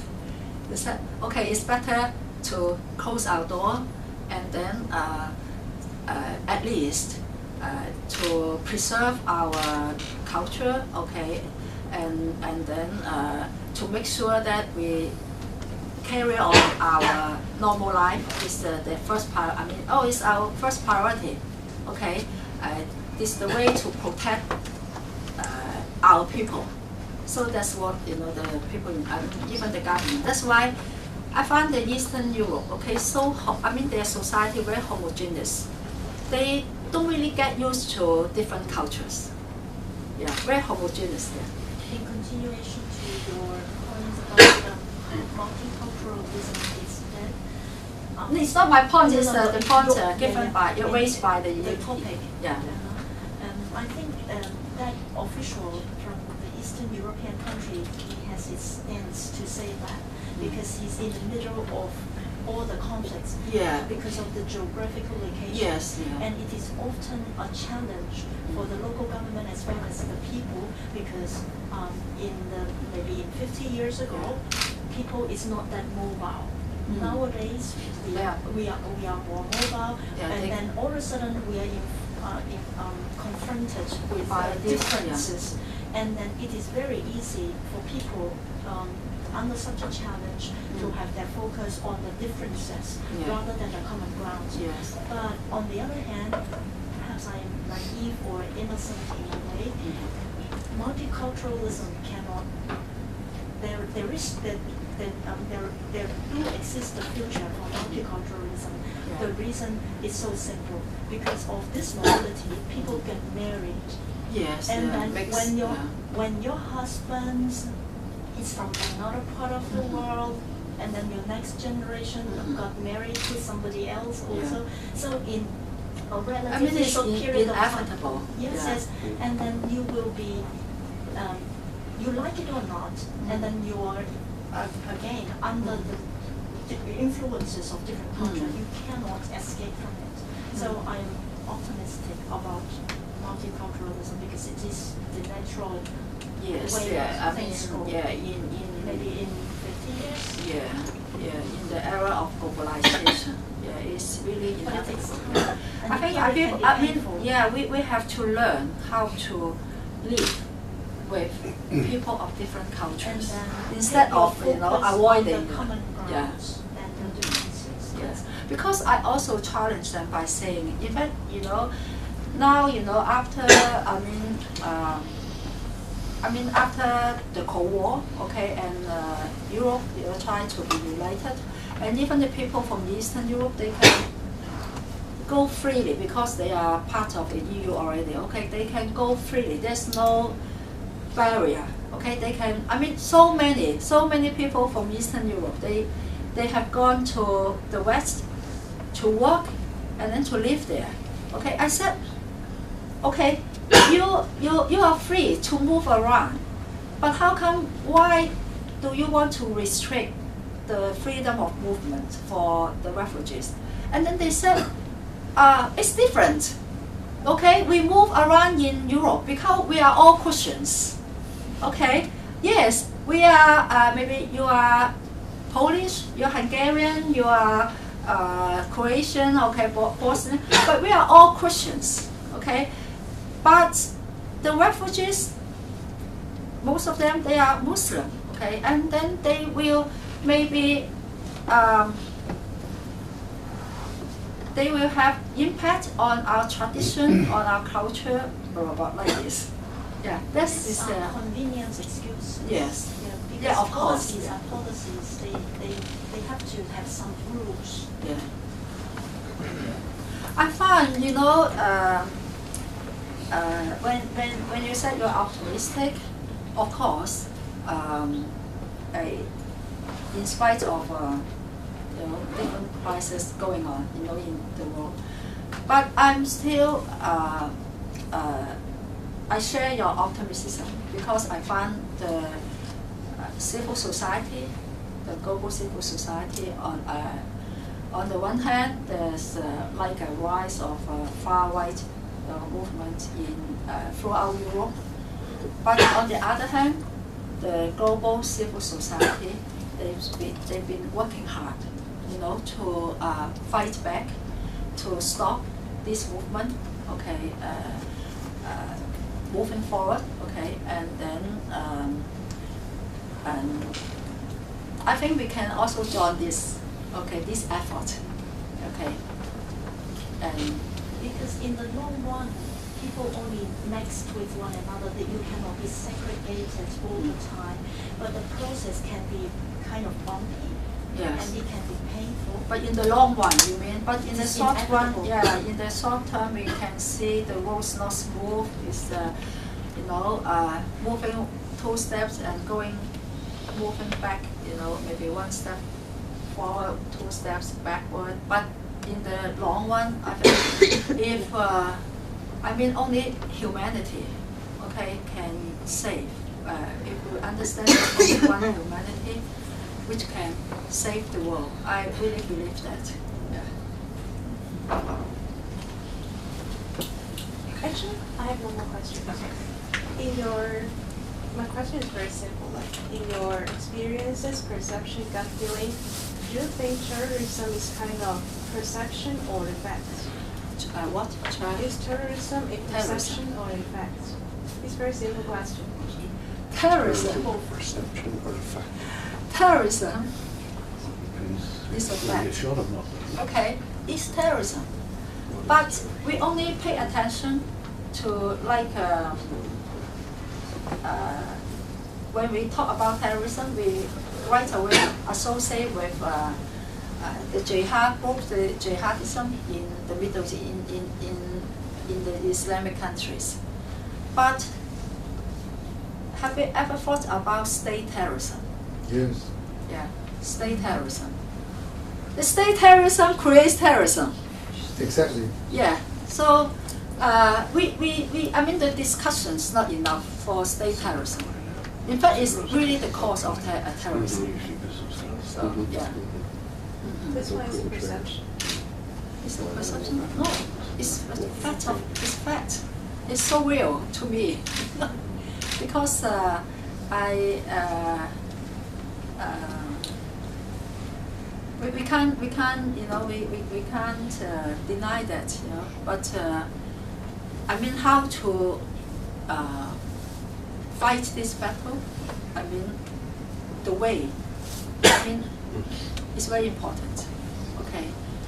They said, okay, it's better to close our door and then at least to preserve our culture, okay, and then to make sure that we carry on our normal life is the first it's our first priority, okay. This is the way to protect our people. So that's what the people, even the government. That's why I find the Eastern Europe, okay, their society very homogeneous. They don't really get used to different cultures. Yeah, very homogeneous. Yeah. In continuation to your points about multiculturalism is that It's not my point. It's no, the point given by raised by the topic. Yeah. I think that official from the Eastern European country, he has his stance to say that because he's in the middle of all the conflicts. Yeah. Because of the geographical location. Yes. Yeah. And it is often a challenge for the local government as well as the people because maybe 50 years ago, people is not that mobile. Nowadays, we are more mobile, and then all of a sudden we are confronted with differences, and then it is very easy for people under such a challenge to have their focus on the differences rather than the common ground. Yes. But on the other hand, perhaps I am naive or innocent in a way. Multiculturalism cannot. There do exist the future for multiculturalism. Yeah. The reason is so simple. Because of this mobility, people get married. Yes. And then when your husband is from another part of the world, and then your next generation got married to somebody else also. So in a relatively short period of time. Yes, and then you will be, you like it or not, and then you are again under the influences of different cultures. You cannot escape from it. So I'm optimistic about multiculturalism because it is the natural way of things go. Maybe in 50 years. In the era of globalization, it's really inevitable. We have to learn how to live with people of different cultures instead of avoiding the common grounds and the differences. Yes, because I also challenge them by saying, in fact, now after after the Cold War, and Europe, trying to be united, and even the people from Eastern Europe, they can go freely because they are part of the EU already. They can go freely. There's no barrier. They can. So many people from Eastern Europe, they have gone to the West to work and then to live there. I said, you are free to move around, but why do you want to restrict the freedom of movement for the refugees? And then they said, it's different. We move around in Europe because we are all Christians. Yes, we are, maybe you are Polish, you're Hungarian, you are Croatian, Bosnian, but we are all Christians. But the refugees, most of them, they are Muslim, and then they will maybe they will have impact on our tradition, on our culture, blah, blah, blah, like this. This is the convenience excuse. Yes. Because of course. Policies are policies. They have to have some rules. I find, when you said you're optimistic, of course, in spite of different crises going on, in the world, but I'm still I share your optimism because I find the civil society, the global civil society, on the one hand, there's like a rise of far right movement throughout Europe, but on the other hand, the global civil society, they've been working hard, to fight back, to stop this movement, moving forward, and then and I think we can also join this effort, and because in the long run, people only mixed with one another, that you cannot be segregated all the time, but the process can be kind of bumpy. Yes. And it can be painful. But in the long run, you mean? But in the short run, inevitable. in the short term, we can see the road's not smooth. It's moving 2 steps and moving back, maybe 1 step forward, 2 steps backward. But in the long run, I think if I mean only humanity, okay, can save. If we understand only one humanity, which can save the world. I really believe that. Yeah. Actually, I have one more question. My question is very simple. Like, in your experiences, perception, gut feeling, do you think terrorism is kind of perception or effect? What? Is terrorism a perception or effect? It's a very simple question. Terrorism. Perception or effect? Terrorism is a fact. Sure of not. Okay, it's terrorism. But we only pay attention to like when we talk about terrorism, we right away associate with the jihad groups, the jihadism in the Middle East, in the Islamic countries. But have you ever thought about state terrorism? Yes. Yeah, state terrorism. The state terrorism creates terrorism. Exactly. Yeah. So I mean the discussion's not enough for state terrorism. In fact, it's really the cause of terrorism. So yeah. That's why it's a perception. It's a perception? No, it's a fact. It's fact. It's so real to me because we can't you know we can't deny that, you know. But I mean how to fight this battle. I mean the way. I mean it's very important. Okay.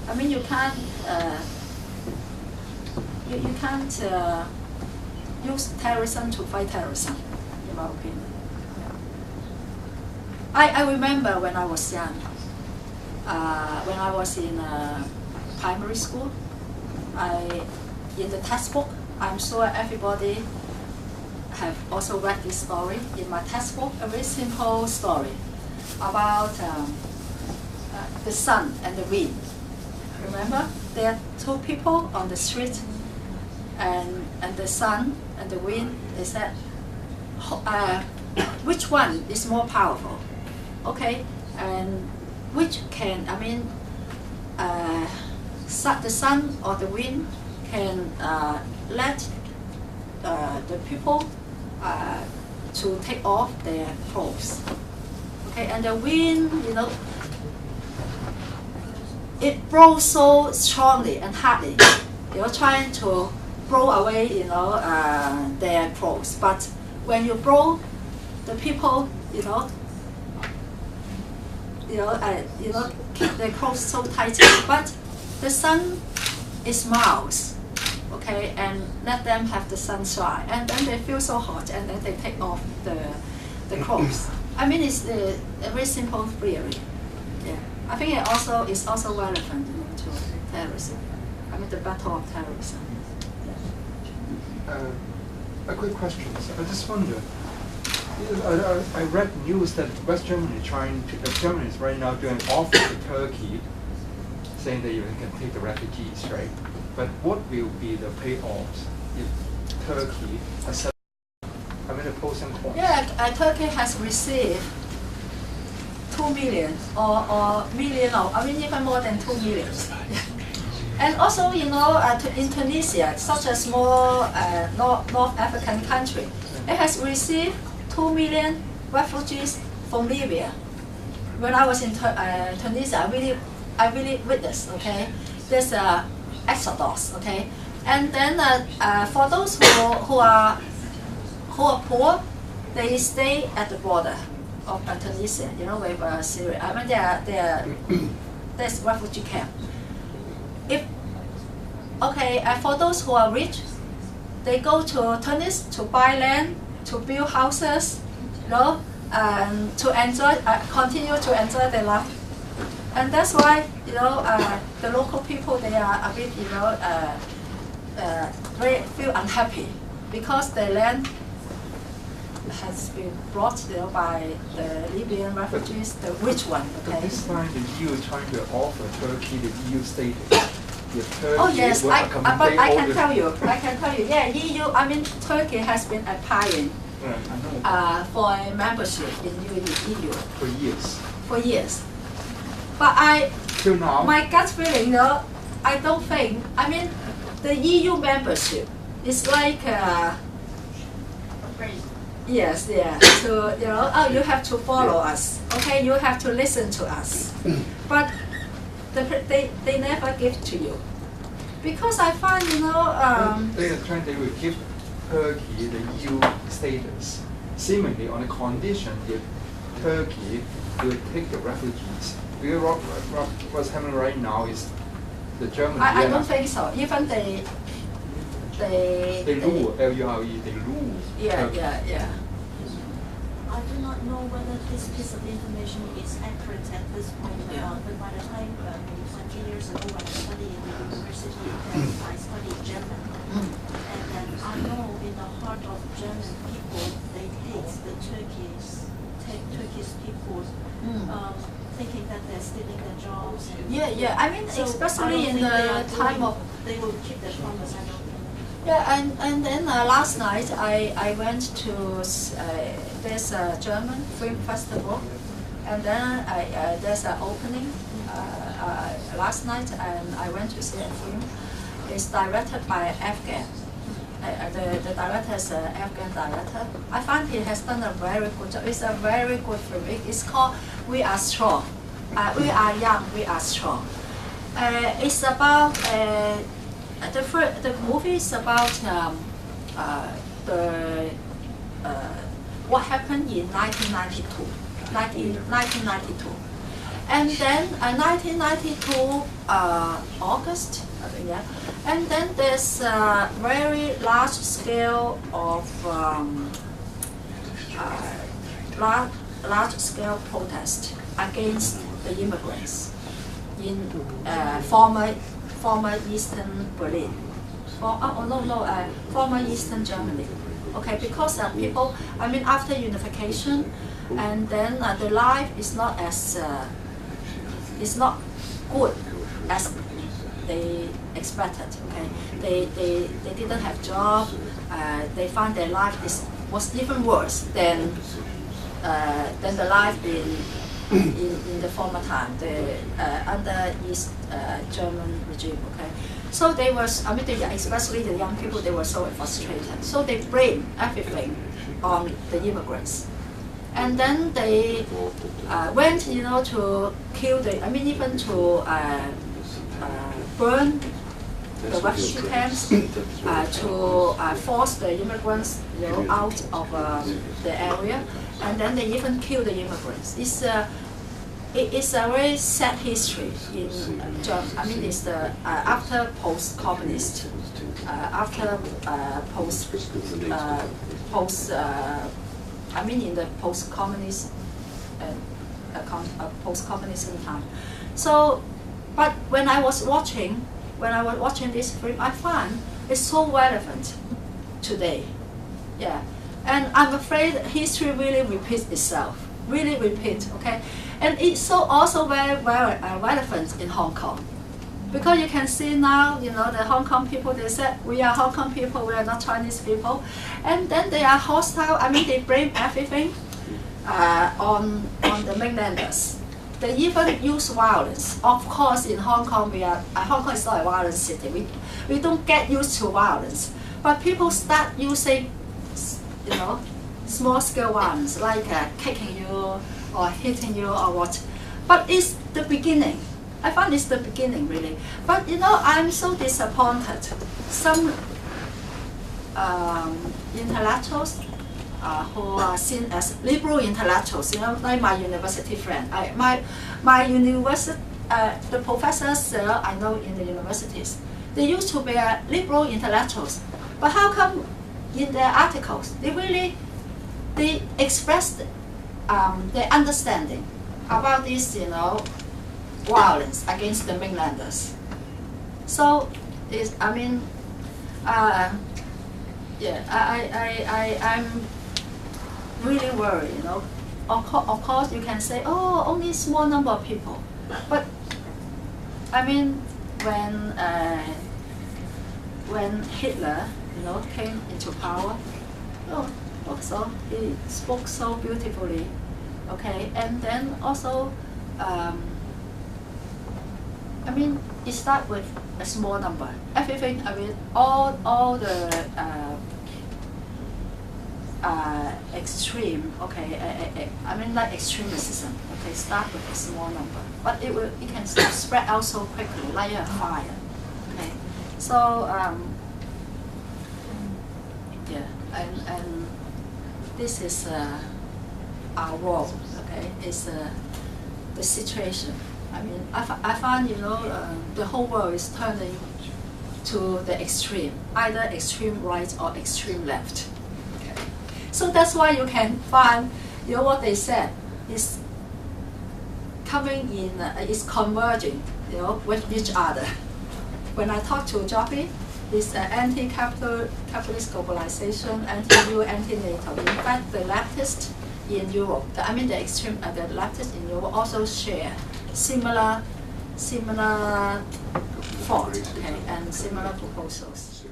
I mean you can't you can't use terrorism to fight terrorism, in my opinion. I remember when I was young. When I was in primary school, in the textbook, I'm sure everybody have also read this story in my textbook, a very simple story about the sun and the wind. Remember, there are 2 people on the street, and the sun and the wind, they said, which one is more powerful? Okay, and which can, I mean, the sun or the wind can let the people to take off their clothes. Okay, and the wind, you know, it blows so strongly and hardly. They are trying to blow away, you know, their clothes. But when you blow, the people, you know, keep their clothes so tight. But the sun is mild, okay, and let them have the sunshine, and then they feel so hot, and then they take off the clothes. I mean, it's a very simple theory. Yeah, I think it also is also relevant, you know, to terrorism. I mean, the battle of terrorism. A quick question. So I just wonder. I read news that West Germany Germany is right now doing an offer to Turkey, saying that you can take the refugees, right? But what will be the payoffs if Turkey accepts? I mean, the pros and cons. Yeah, Turkey has received 2 million or million, I mean even more than 2 million. And also, you know, in Tunisia, such a small North African country, it has received 2 million refugees from Libya. When I was in Tunisia, I really witnessed, okay, there's a exodus, okay, and then for those who are poor, they stay at the border of Tunisia, you know, with Syria. I mean, there's refugee camp. For those who are rich, they go to Tunis to buy land, to build houses, you know, to enjoy, continue to enjoy their life. And that's why, you know, the local people, they are a bit, you know, feel unhappy because their land has been brought there by the Libyan refugees, the rich one. But Okay. this time the EU trying to offer Turkey the EU status. If Turkey Oh yes, will but accommodate I all can the- tell you. I can tell you. Yeah, EU. I mean, Turkey has been applying for a membership in EU for years. for years. But Till now. my gut feeling, though, I don't think. I mean, the EU membership is like. Yes, yeah. So oh, you have to follow us. Okay, you have to listen to us. But they never give to you, because I find They are trying to give Turkey the EU status, seemingly on the condition if Turkey will take the refugees. Because what's happening right now is the German. I don't think so. Even they rule, L-U-R-E, they rule. Yeah, Turkey. yeah. I do not know whether this piece of information is accurate at this point or Yeah. not, but by the time, 20 years ago when I studied in the university, I studied German. And then I know in the heart of German people, they hate the Turkish people, thinking that they're stealing their jobs. Yeah. I mean, So I especially don't in think they are the time of. they will keep their promise, I don't think. Yeah, and then last night I went to there's a German film festival, and then there's an opening last night, and I went to see a film. It's directed by an Afghan. The director is an Afghan director. I find he has done a very good job. It's a very good film. It's called We Are Strong. We are young, we are strong. It's about the movie is about what happened in 1992. And then 1992 August, I think, yeah. And then there's a very large scale of large scale protest against the immigrants in former Eastern Berlin. Former Eastern Germany. Okay, because people, I mean, after unification, and then the life is not as is not good as they expected. Okay, they didn't have job. They found their life was even worse than the life in the former time, under East German regime. Okay, so they was, I mean, especially the young people, they were so frustrated. So they blame everything on the immigrants, and then they went, to kill even to burn the refugee camps, to force the immigrants, out of the area, and then they even kill the immigrants. It's a very sad history in Germany. I mean, it's the after post-communist, in the post-communist post-communism time. So, but when I was watching this film, I find it's so relevant today. Yeah, and I'm afraid history really repeats itself. Really repeat, okay? And it's also very relevant in Hong Kong. Because you can see now, the Hong Kong people, they said, we are Hong Kong people, we are not Chinese people. And then they are hostile, I mean, they blame everything on the mainlanders. They even use violence. Of course, in Hong Kong, Hong Kong is not a violent city. We don't get used to violence. But people start using, small-scale violence, like kicking you or hitting you or what. But it's the beginning. I find it's the beginning, really. But, I'm so disappointed. Some intellectuals who are seen as liberal intellectuals, like my university friend. My university, the professors I know in the universities, they used to be liberal intellectuals. But how come in their articles, they expressed their understanding about this, violence against the mainlanders. So, really worry, you know. Of course, you can say, oh, only a small number of people. But, I mean, when Hitler, you know, came into power, oh, also he spoke so beautifully, okay, and then also, I mean, it starts with a small number. Everything, I mean, all the extreme, okay, I mean like extremism, okay, start with a small number, but it can spread out so quickly, like a fire, okay. So yeah, and this is our world, okay. It's the situation. I mean, I find, you know, the whole world is turning to the extreme, either extreme right or extreme left. Okay. So that's why you can find, you know, what they said is coming in, is converging, you know, with each other. When I talk to Joppy, it's anti-capitalist globalization, anti-EU, anti-NATO. In fact, the leftists in Europe, the leftists in Europe also share similar thought, okay, and similar proposals.